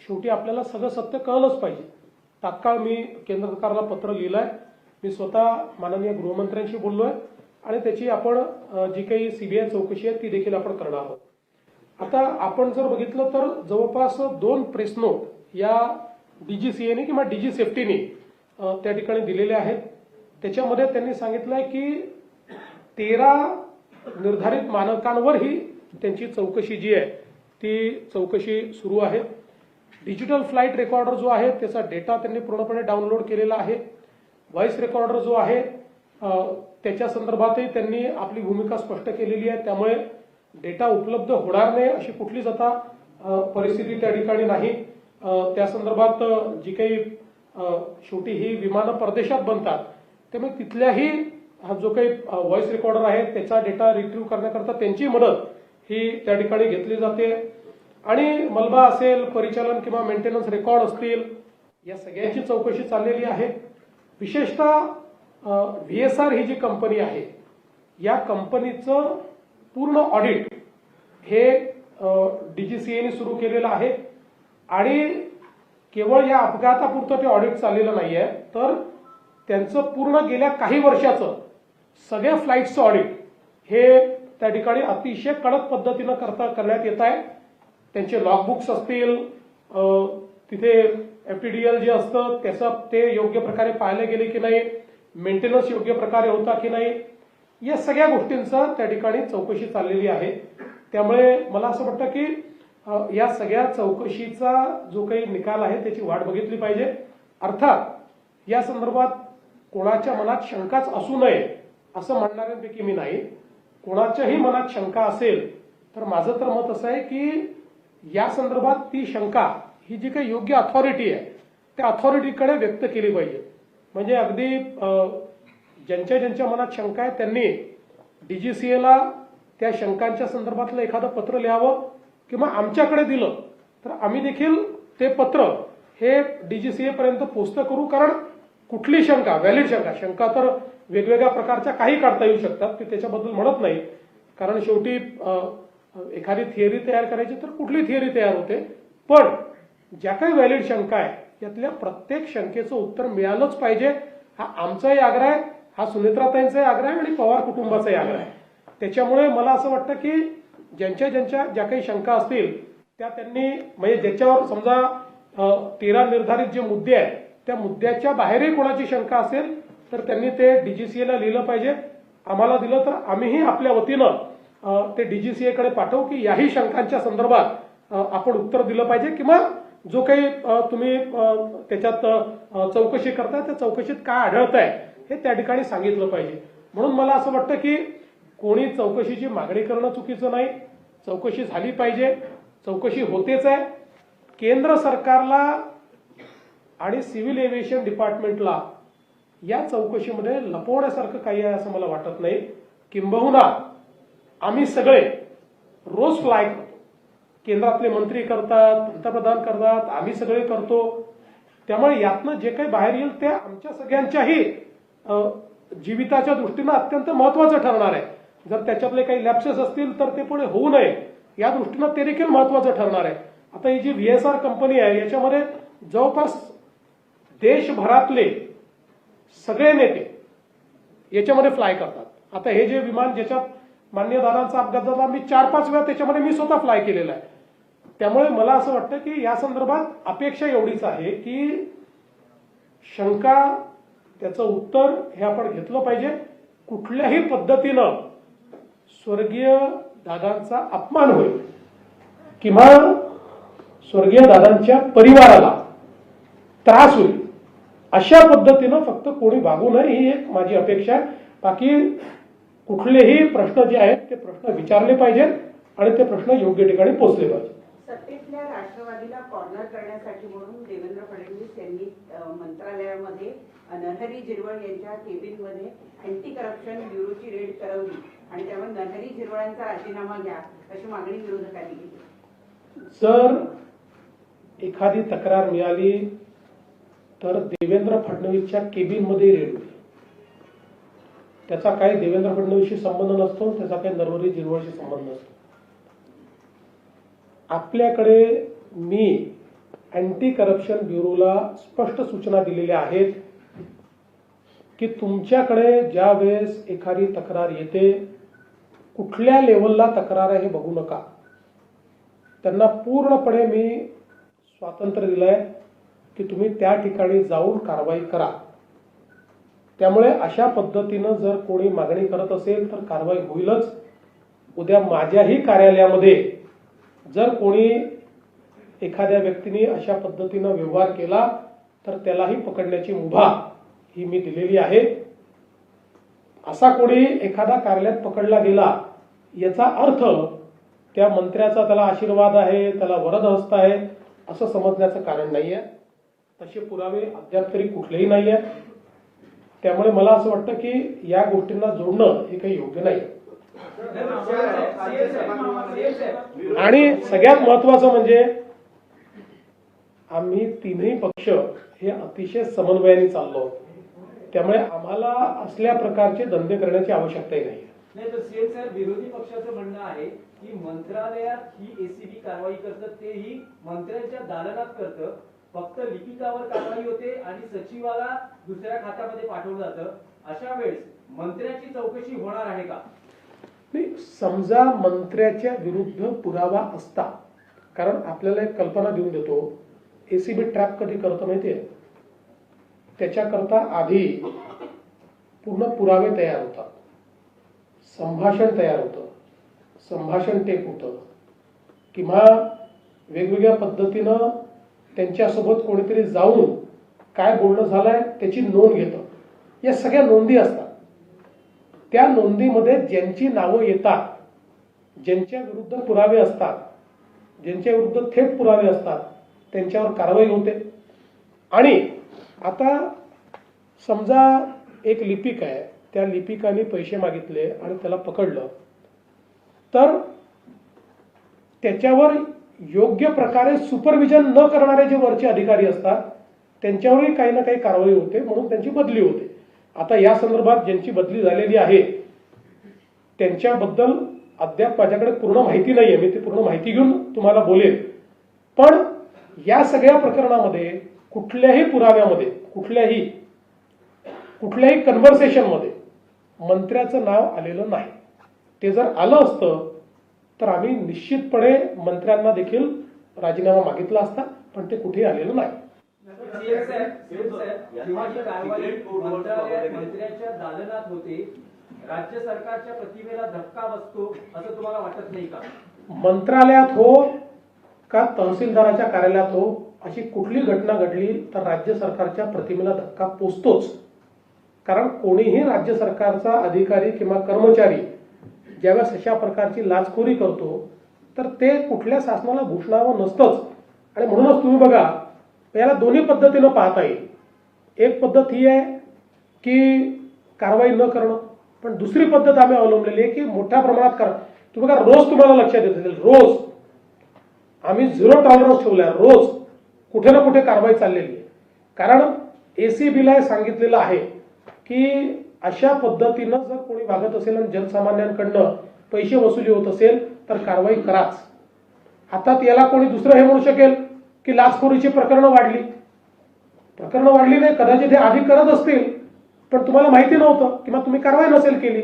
शेवटी आपल्याला सगळं सत्य कळलंच पाहिजे. तात्काळ मी केंद्र सरकारला पत्र लिहिलं आहे. मी स्वतः माननीय गृहमंत्र्यांशी बोललो आहे आणि त्याची आपण जी काही CBI चौकशी आहे ती देखील आपण करणार आहोत. आता आपण जर बघितलं तर जवळपास 2 प्रेस नोट या DGCAने किंवा DG सेफ्टीने त्या ठिकाणी दिलेले आहेत. त्याच्यामध्ये त्यांनी सांगितलंय की 13 निर्धारित मानकांवर ही त्यांची चौकशी जी आहे ती चौकशी सुरू आहे. डिजिटल फ्लाईट रेकॉर्डर जो आहे त्याचा डेटा त्यांनी पूर्णपणे डाउनलोड केलेला आहे. व्हॉइस रेकॉर्डर जो आहे त्याच्या संदर्भातही त्यांनी आपली भूमिका स्पष्ट केलेली आहे. त्यामुळे डेटा उपलब्ध होणार नाही अशी कुठलीच आता परिस्थिती त्या ठिकाणी नाही. त्या संदर्भात जी काही शेवटी ही विमानं परदेशात बनतात त्यामुळे तिथल्याही हा जो काही व्हॉइस रेकॉर्डर आहे त्याचा डेटा रिट्रीव्ह करण्याकरता त्यांची मदत ही त्या ठिकाणी घेतली जाते. आणि मलबा असेल, परिचालन किंवा मेंटेनन्स रेकॉर्ड असतील, या सगळ्यांची चौकशी चाललेली आहे. विशेषतः VSR ही जी कंपनी आहे या कंपनीचं पूर्ण ऑडिट हे DGCAने सुरू केलेलं आहे. आणि केवळ या अपघातापुरतं ते ऑडिट चाललेलं नाहीये, तर त्यांचं पूर्ण गेल्या काही वर्षाचं सगळ्या फ्लाईट्सचं ऑडिट हे त्या ठिकाणी अतिशय कडक पद्धतीनं करण्यात येत आहे. त्यांचे लॉगबुक्स असतील, तिथे FTDL जे असतं त्याचं ते योग्य प्रकारे पाळले गेले की नाही, मेंटेनन्स योग्य प्रकारे होता की नाही, या सगळ्या गोष्टींचा त्या ठिकाणी चौकशी चाललेली आहे. त्यामुळे मला असं वाटतं की या सगळ्या चौकशीचा जो काही निकाल आहे त्याची वाट बघितली पाहिजे. अर्थात या संदर्भात कोणाच्या मनात शंकाच असू नये असं म्हणणाऱ्यांपैकी मी नाही. कोणाच्याही मनात शंका असेल तर माझं तर मत असं आहे की या संदर्भात ती शंका ही जी काही योग्य अथॉरिटी आहे त्या अथॉरिटीकडे व्यक्त केली पाहिजे. म्हणजे अगदी ज्यांच्या मनात शंका आहे त्यांनी DGCAला त्या शंकांच्या संदर्भातलं एखादं पत्र लिहावं किंवा आमच्याकडे दिलं तर आम्ही देखील ते पत्र हे DGCA पर्यंत पोस्ट करू. कारण कुठली शंका, व्हॅलिड शंका तर वेगवेगळ्या प्रकारच्या काही काढता येऊ शकतात, ते त्याच्याबद्दल म्हणत नाही. कारण शेवटी एखादी थिअरी तयार करायची तर कुठली थिअरी तयार होते, पण ज्या काही व्हॅलिड शंका आहे यातल्या प्रत्येक शंकेचं उत्तर मिळालंच पाहिजे. हा आमचाही आग्रह आहे, हा सुनेत्राताईंचाही आग्रह आहे आणि पवार कुटुंबाचाही आग्रह आहे. त्याच्यामुळे मला असं वाटतं की ज्या काही शंका असतील त्या त्यांनी म्हणजे ज्याच्यावर समजा 13 निर्धारित जे मुद्दे आहेत त्या मुद्द्याच्या बाहेरही कोणाची शंका असेल तर त्यांनी ते DGCAला लिहिलं पाहिजे. आम्हाला दिलं तर आम्हीही आपल्या वतीनं ते DGCAकडे पाठवू की याही शंकांच्या संदर्भात आपण उत्तर दिलं पाहिजे किंवा जो काही तुम्ही त्याच्यात चौकशी करताय त्या चौकशीत काय आढळत आहे हे त्या ठिकाणी सांगितलं पाहिजे. म्हणून मला असं वाटतं की कोणी चौकशीची मागणी करणं चुकीचं नाही. चौकशी झाली पाहिजे, चौकशी होतेच आहे. केंद्र सरकारला आणि सिव्हिल एव्हिएशन डिपार्टमेंटला या चौकशीमध्ये लपवण्यासारखं काही आहे असं मला वाटत नाही. किंबहुना आम्ही सगळे रोज फ्लाय करतो, केंद्रातले मंत्री करतात, पंतप्रधान करतात, आम्ही सगळे करतो त्यामुळे यातनं जे काही बाहेर येईल ते आमच्या सगळ्यांच्याही जीविताच्या दृष्टीनं अत्यंत महत्वाचं ठरणार आहे. जर त्याच्यातले काही लॅप्सेस असतील तर ते पुढे होऊ नये या दृष्टीनं ते देखील महत्वाचं ठरणार आहे. आता ही जी VSR कंपनी आहे याच्यामध्ये जवळपास देशभरातले सगळे नेते याच्यामध्ये फ्लाय करतात. आता हे जे विमान ज्याच्यात मान्य दादांचा अपघात झाला, मी 4-5 वेळा त्याच्यामध्ये मी स्वतः फ्लाय केलेला आहे. त्यामुळे मला असं वाटतं की या संदर्भात अपेक्षा एवढीच आहे की शंका त्याचं उत्तर हे आपण घेतलं पाहिजे. कुठल्याही पद्धतीनं स्वर्गीय दादांचा अपमान होईल किंवा स्वर्गीय दादांच्या परिवाराला त्रास होईल अशा पद्धतीनं फक्त कोणी वागू नये ही एक माझी अपेक्षा आहे. बाकी कुठलेही प्रश्न जे आहेत ते प्रश्न विचारले पाहिजेत आणि ते प्रश्न योग्य ठिकाणी पोहोचले पाहिजे. सत्तेतल्या राष्ट्रवादीला कॉर्नर करण्यासाठी म्हणून देवेंद्र फडणवीस यांनी मंत्रालयामध्ये नरहरी झिरवळ यांच्या केबिनमध्ये अँटी करप्शन ब्युरोची रेड करवली आणि त्यामुळे नरहरी झिरवळांचा राजीनामा घ्या अशी मागणी विरोधकांनी केली. जर एखादी तक्रार मिळाली तर देवेंद्र फडणवीसच्या केबिनमध्ये रेड होईल. त्याचा काही देवेंद्र फडणवीसशी संबंध नसतो, त्याचा काही नरहरी झिरवळशी संबंध नसतो. आपल्याकडे मी अँटी करप्शन ब्युरोला स्पष्ट सूचना दिलेल्या आहेत की तुमच्याकडे ज्या वेळेस एखादी तक्रार येते कुठल्या लेवलला तक्रार आहे हे बघू नका. त्यांना पूर्णपणे मी स्वातंत्र्य दिलंय की तुम्ही त्या ठिकाणी जाऊन कारवाई करा. त्यामुळे अशा पद्धतीनं जर कोणी मागणी करत असेल तर कारवाई होईलच. उद्या माझ्याही कार्यालयामध्ये जर कोणी एखाद्या व्यक्तीने अशा पद्धतीनं व्यवहार केला तर त्यालाही पकडण्याची मुभा ही मी दिलेली आहे. असा कोणी एखादा कार्यालयात पकडला गेला याचा अर्थ त्या मंत्र्याचा त्याला आशीर्वाद आहे, त्याला वरद हस्त आहे असं समजण्याचं कारण नाहीये. तसे पुरावे अद्याप तरी कुठलेही नाहीये. त्यामुळे मला असं वाटतं की या गोष्टींना जोडणं हे काही योग्य नाही. आणि सगळ्यात महत्वाचं म्हणजे आम्ही तिन्ही पक्ष हे अतिशय समन्वयाने चाललो. त्यामुळे आम्हाला असल्या प्रकारचे धंदे करण्याची आवश्यकताही नाही. नाही तर सीएम साहेब विरोधी पक्षाचं म्हणणं आहे की मंत्रालयात ही एसीबी कारवाई करतं तेही मंत्र्यांच्या दालनात करतं, फक्त लिपिकावर कारवाई होते आणि सचिवाला दुसऱ्या खात्यामध्ये पाठवलं जातं. अशा वेळेस मंत्र्याची चौकशी होणार आहे का? नाही, समजा मंत्र्याच्या विरुद्ध पुरावा असता, कारण आपल्याला एक कल्पना देऊन देतो एसीबी ट्रॅप कधी करतं माहितीये, त्याच्याकरता आधी पूर्ण पुरावे तयार होतात, संभाषण तयार होतं, संभाषण टेप होतं किंवा वेगवेगळ्या पद्धतीनं त्यांच्यासोबत कोणीतरी जाऊन काय बोलणं झालंय त्याची नोंद घेतं. या सगळ्या नोंदी असतात. त्या नोंदीमध्ये ज्यांची नावं येतात, ज्यांच्या विरुद्ध पुरावे असतात, ज्यांच्या विरुद्ध थेट पुरावे असतात त्यांच्यावर कारवाई होते. आणि आता समजा एक लिपिक आहे, त्या लिपिकाने पैसे मागितले आणि त्याला पकडलं तर त्याच्यावर योग्य प्रकारे सुपरविजन न करणारे जे वरचे अधिकारी असतात त्यांच्यावरही काही ना काही कारवाई होते, म्हणून त्यांची बदली होते. आता या संदर्भात ज्यांची बदली झालेली आहे त्यांच्याबद्दल अद्याप माझ्याकडे पूर्ण माहिती नाहीये. मी ती पूर्ण माहिती घेऊन तुम्हाला बोलेन. पण या सगळ्या प्रकरणामध्ये कुठल्याही पुराव्यामध्ये कुठल्याही कन्व्हर्सेशनमध्ये मंत्र्याचं नाव आलेलं नाही. ते जर आलं असतं तर आम्ही निश्चितपणे मंत्र्यांना देखील राजीनामा मागितला असता, पण ते कुठेही आलेलं नाही. मंत्र्यांच्या दालनात होते, राज्य सरकारच्या प्रतिमेला धक्का बसतो असं तुम्हाला वाटत नाही का? मंत्रालयात हो का तहसीलदाराच्या कार्यालयात हो, अशी कुठली घटना घडली तर राज्य सरकारच्या प्रतिमेला धक्का पोचतोच. कारण कोणीही राज्य सरकारचा अधिकारी किंवा कर्मचारी ज्यावेळेस अशा प्रकारची लाचखोरी करतो तर ते कुठल्या शासनाला भूषणावं नसतंच. आणि म्हणूनच तुम्ही बघा याला दोन्ही पद्धतीनं पाहता येईल. एक पद्धत ही आहे की कारवाई न करणं, पण दुसरी पद्धत आम्ही अवलंबलेली आहे की मोठ्या प्रमाणात करा. तुम्ही बघा रोज तुम्हाला लक्षात येत रोज आम्ही 0 टॉलरन्स ठेवलाय. रोज कुठे ना कुठे कारवाई चाललेली आहे. कारण ACBला सांगितलेलं आहे की अशा पद्धतीनं जर कोणी वागत असेल आणि जनसामान्यांकडनं पैसे वसुली होत असेल तर कारवाई कराच. आता याला कोणी दुसरं हे म्हणू शकेल की लाचखोरीची प्रकरणं वाढली. प्रकरणं वाढली नाही, कदाचित हे आधी करत असतील पण तुम्हाला माहिती नव्हतं किंवा तुम्ही कारवाई नसेल केली.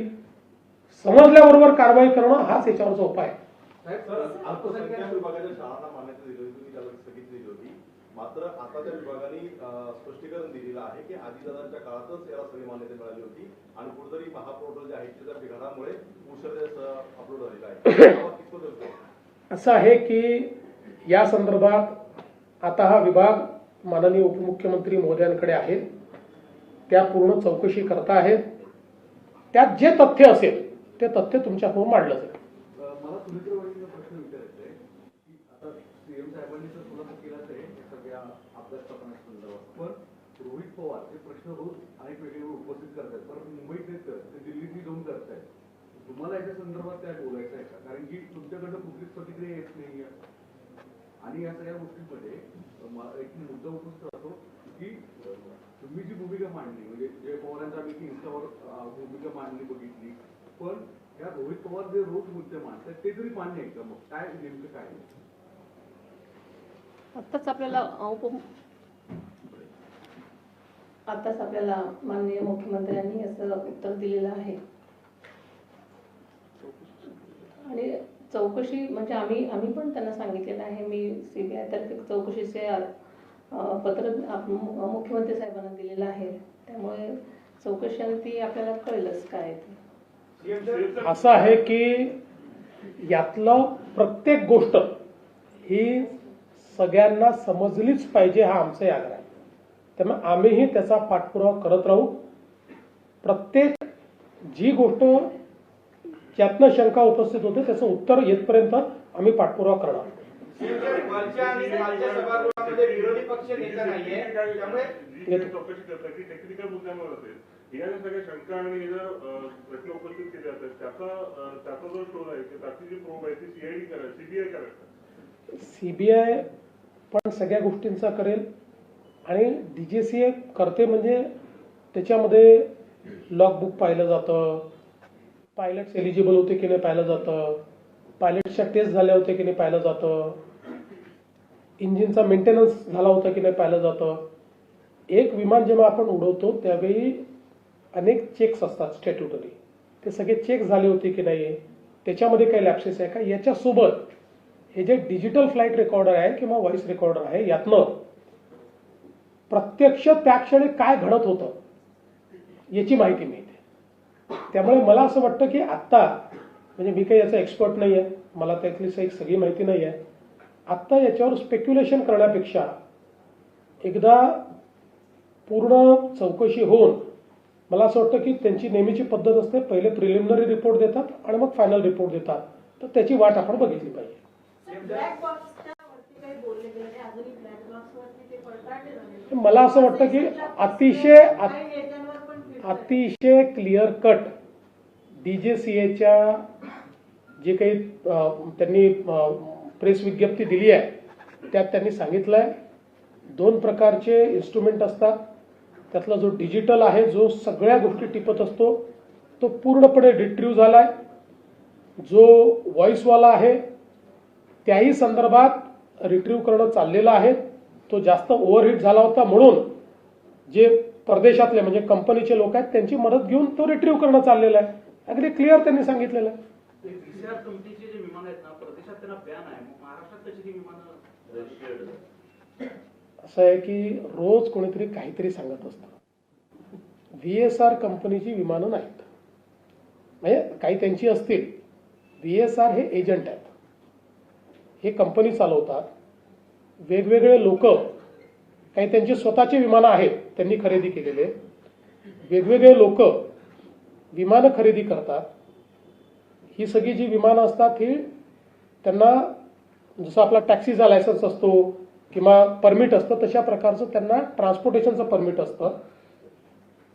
समजल्याबरोबर कारवाई करणं हाच याच्यावरचा उपाय आहे. अल्पसंख्याक विभागाच्या शाळांना मान्यता दिली होती, तुम्ही त्याला स्थगित दिली होती. मात्र आता त्या विभागाने स्पष्टीकरण दिलेलं आहे की आदिदादांच्या काळातच याला सगळी मान्यता मिळाली होती आणि कुठेतरी महापोर्टल जे आहे त्याच्या बिघाडामुळे उशिरा अपलोड झालेला आहे. असं आहे की या संदर्भात आता हा विभाग माननीय उपमुख्यमंत्री महोदयांकडे आहे. त्या पूर्ण चौकशी करता आहेत. त्यात जे तथ्य असेल ते तथ्य तुमच्यासमोर मांडलं जाईल. मला सुमित्रा वहिनीचा प्रश्न विचारायचा आहे की आता सीएम साहेबांनी तर खुलासा केलाच आहे सगळ्या अभ्यासक्रमाच्या संदर्भात, पण रोहित पवार हे प्रश्न रोज अनेक वेगळे उपस्थित करतात, परत मुंबईत नाही करत, ते दिल्लीतही जाऊन करतायत. तुम्हाला याच्या संदर्भात काय बोलायचं आहे का? कारण की तुमच्याकडनं कुठलीच प्रतिक्रिया येत नाहीये आणि या सगळ्या गोष्टींमध्ये एक मुद्दा उपस्थित राहतो की तुम्ही जी भूमिका मांडली, म्हणजे जय पवारांच्या आम्ही इन्स्टावर भूमिका मांडली बघितली, पण या रोहित पवार जे रोज मुद्दे मांडतात ते तरी मान्य आहे का? मग काय नेमकं काय? आत्ताच आपल्याला माननीय मुख्यमंत्र्यांनी असं उत्तर दिलेलं आहे. आणि चौकशी म्हणजे आम्ही पण त्यांना सांगितलेलं आहे. मी CBI तर्फे चौकशीचे पत्र मुख्यमंत्री साहेबांना दिलेलं आहे. त्यामुळे चौकशी ती आपल्याला कळेलच काय ते. असं आहे की यातलं प्रत्येक गोष्ट ही सगळ्यांना समजलीच पाहिजे हा आमचा आग्रह आहे. त्यामुळे आम्हीही त्याचा पाठपुरावा करत राहू. प्रत्येक जी गोष्ट ज्यातनं शंका उपस्थित होते त्याचं उत्तर येतपर्यंत आम्ही पाठपुरावा करणार. विरोधी पक्ष नेता नाहीये त्यामुळे चौकशी करतात की टेक्निकल मुद्द्यांवर असेल या सगळ्या शंका आणि प्रश्न उपस्थित केले जातात त्याचा जो शोध आहे त्याची जी प्रोब आहे ती CID करा CBI करा. CBI पण सगळ्या गोष्टींचा करेल आणि DGCA करते म्हणजे त्याच्यामध्ये लॉगबुक पाहिलं जातं, पायलट्स एलिजिबल होते की नाही पाहिलं जातं, पायलटच्या टेस्ट झाल्या होत्या की नाही पाहिलं जातं, इंजिनचा मेंटेनन्स झाला होता की नाही पाहिलं जातं. एक विमान जेव्हा आपण उडवतो त्यावेळी अनेक चेक्स असतात स्टॅट्युटरी, ते सगळे चेक झाले होते की नाही, त्याच्यामध्ये काही लॅप्सेस आहे का. याच्यासोबत हे जे डिजिटल फ्लाईट रेकॉर्डर आहे किंवा व्हॉइस रेकॉर्डर आहे यातनं प्रत्यक्ष त्या क्षणी काय घडत होतं याची माहिती मिळते. त्यामुळे मला असं वाटतं की आत्ता म्हणजे मी काही याचा एक्सपर्ट नाही आहे, मला त्यातली सगळी माहिती नाही आहे. आत्ता याच्यावर स्पेक्युलेशन करण्यापेक्षा एकदा पूर्ण चौकशी होऊन मला असं वाटतं की त्यांची नेहमीची पद्धत असते, पहिले प्रिलिमिनरी रिपोर्ट देतात आणि मग फायनल रिपोर्ट देतात, तर त्याची वाट आपण बघितली पाहिजे. मला असं वाटतं की अतिशय क्लिअर कट DGCAच्या जे काही त्यांनी प्रेस विज्ञप्ती दिली आहे त्यात त्यांनी सांगितलंय 2 प्रकारचे इन्स्ट्रुमेंट असतात. त्यातला जो डिजिटल आहे जो सगळ्या गोष्टी टिपत असतो तो पूर्णपणे रिट्रीव्ह झालाय. जो व्हॉइसवाला आहे त्याही संदर्भात रिट्रीव्ह करणं चाललेलं आहे. तो जास्त ओव्हरहीट झाला होता म्हणून जे परदेशातले म्हणजे कंपनीचे लोक आहेत त्यांची मदत घेऊन तो रिट्रीव्ह करणं चाललेलं आहे. अगदी क्लिअर त्यांनी सांगितलेलं आहे. तुमचे जे विमान आहेत ना परदेशात त्यांना बॅन आहे, मग महाराष्ट्रात त्याची ती विमानं असं आहे की रोज कोणीतरी काहीतरी सांगत असतं. VSR कंपनीची विमानं नाहीत, म्हणजे काही त्यांची असतील. VSR हे एजंट आहेत, हे कंपनी चालवतात. वेगवेगळे लोक काही त्यांची स्वतःची विमानं आहेत त्यांनी खरेदी केलेले, वेगवेगळे लोक विमानं खरेदी करतात. ही सगळी जी विमानं असतात ही त्यांना जसं आपला टॅक्सीचा लायसन्स असतो किंवा परमिट असतं तशा प्रकारचं त्यांना ट्रान्सपोर्टेशनचं परमिट असतं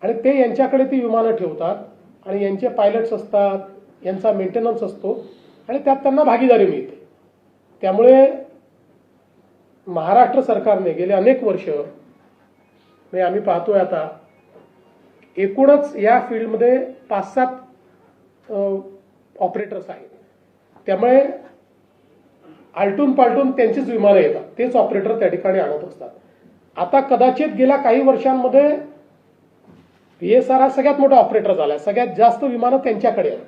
आणि ते यांच्याकडे ती विमानं ठेवतात आणि यांचे पायलट्स असतात, यांचा मेंटेनन्स असतो आणि त्यात त्यांना भागीदारी मिळते. त्यामुळे महाराष्ट्र सरकारने गेले अनेक वर्ष म्हणजे आम्ही पाहतोय आता एकूणच या फील्डमध्ये 5-7 ऑपरेटर्स आहेत. त्यामुळे आलटून पालटून त्यांचीच विमानं येतात, तेच ऑपरेटर त्या ठिकाणी आणत असतात. आता कदाचित गेल्या काही वर्षांमध्ये VSR हा सगळ्यात मोठा ऑपरेटर झाला, सगळ्यात जास्त विमानं त्यांच्याकडे आहेत.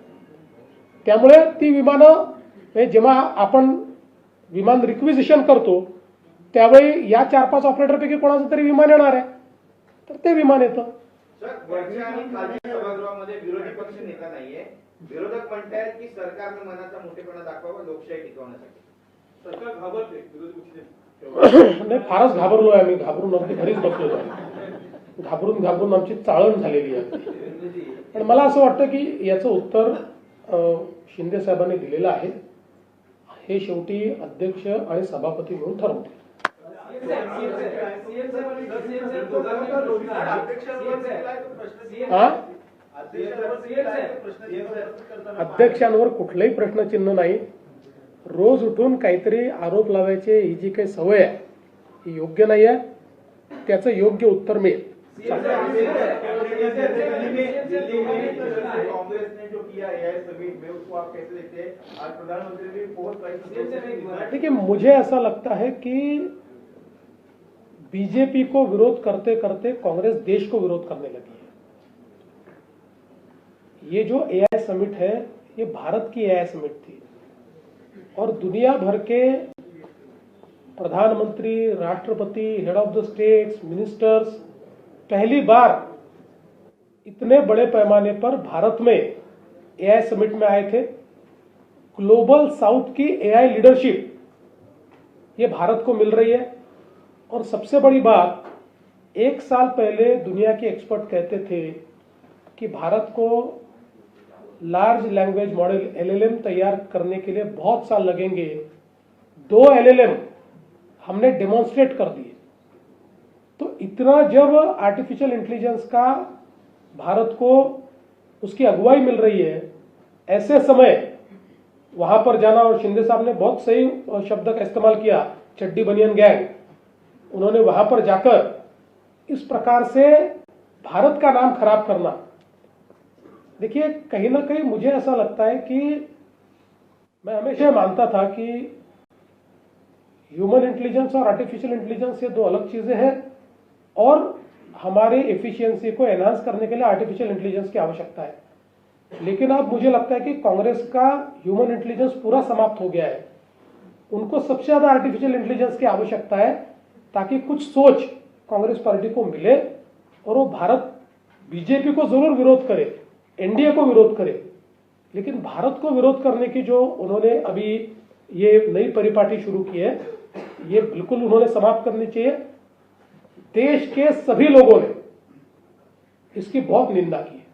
त्यामुळे ती विमानं म्हणजे जेव्हा आपण विमान रिक्विजिशन करतो त्यावेळी या 4-5 ऑपरेटरपैकी कोणाचं तरी विमान येणार आहे, तर ते विमान येतं. वरच्या आणि खालच्या सभागृहामध्ये विरोधी पक्ष नेता नाहीये. विरोधक म्हणतायत की सरकारनं मनाचा मोठेपणा दाखवावा लोकशाही टिकवण्यासाठी. सरकार घाबरते विरोधी पक्ष नाही, फारच घाबरलोय आम्ही, घाबरून आमची घरीच बसलेलो आहे. घाबरून आमची चाळण झालेली आहे. पण मला असं वाटतं की याचं उत्तर शिंदे साहेबांनी दिलेलं आहे. हे शेवटी अध्यक्ष आणि सभापती मिळून ठरवतील. अध्यक्षांवर कुठलंही प्रश्नचिन्ह नाही. रोज उठून काहीतरी आरोप लावायचे ही जी काही सवय आहे ही योग्य नाही आहे. त्याचं योग्य उत्तर मिळेल. कांग्रेस ने जो किया एआई समिट में उसको आप कैसे देखते हैं? आज प्रधानमंत्री भी बहुत देखिए, मुझे ऐसा लगता है कि बीजेपी को विरोध करते करते कांग्रेस देश को विरोध करने लगी है. ये जो एआई समिट है ये भारत की एआई समिट थी और दुनिया भर के प्रधानमंत्री, राष्ट्रपति, head of the states, ministers पहली बार इतने बड़े पैमाने पर भारत में एआई समिट में आए थे. ग्लोबल साउथ की एआई लीडरशिप ये भारत को मिल रही है. और सबसे बड़ी बात, 1 साल पहले दुनिया के एक्सपर्ट कहते थे कि भारत को लार्ज लैंग्वेज मॉडल LLM तैयार करने के लिए बहुत साल लगेंगे. 2 LLM हमने डेमोन्स्ट्रेट कर दिए. तो इतना जब आर्टिफिशियल इंटेलिजेंस का भारत को उसकी अगुवाई मिल रही है, ऐसे समय वहां पर जाना, और शिंदे साहब ने बहुत सही शब्द का इस्तेमाल किया, चड्डी बनियन गैंग, उन्होंने वहां पर जाकर इस प्रकार से भारत का नाम खराब करना. देखिए, कहीं ना कहीं मुझे ऐसा लगता है कि मैं हमेशा मानता था कि ह्यूमन इंटेलिजेंस और आर्टिफिशियल इंटेलिजेंस ये 2 अलग चीजें हैं और हमारे एफिशिएंसी को एनहांस करने के लिए आर्टिफिशियल इंटेलिजेंस की आवश्यकता है. लेकिन अब मुझे लगता है कि कांग्रेस का ह्यूमन इंटेलिजेंस पूरा समाप्त हो गया है. उनको सबसे ज्यादा आर्टिफिशियल इंटेलिजेंस की आवश्यकता है ताकि कुछ सोच कांग्रेस पार्टी को मिले और वो भारत बीजेपी को जरूर विरोध करे, एनडीए को विरोध करे, लेकिन भारत को विरोध करने की जो उन्होंने अभी ये नई परिपाटी शुरू की है, ये बिल्कुल उन्होंने समाप्त करनी चाहिए. देश के सभी लोगों ने इसकी बहुत निंदा की है.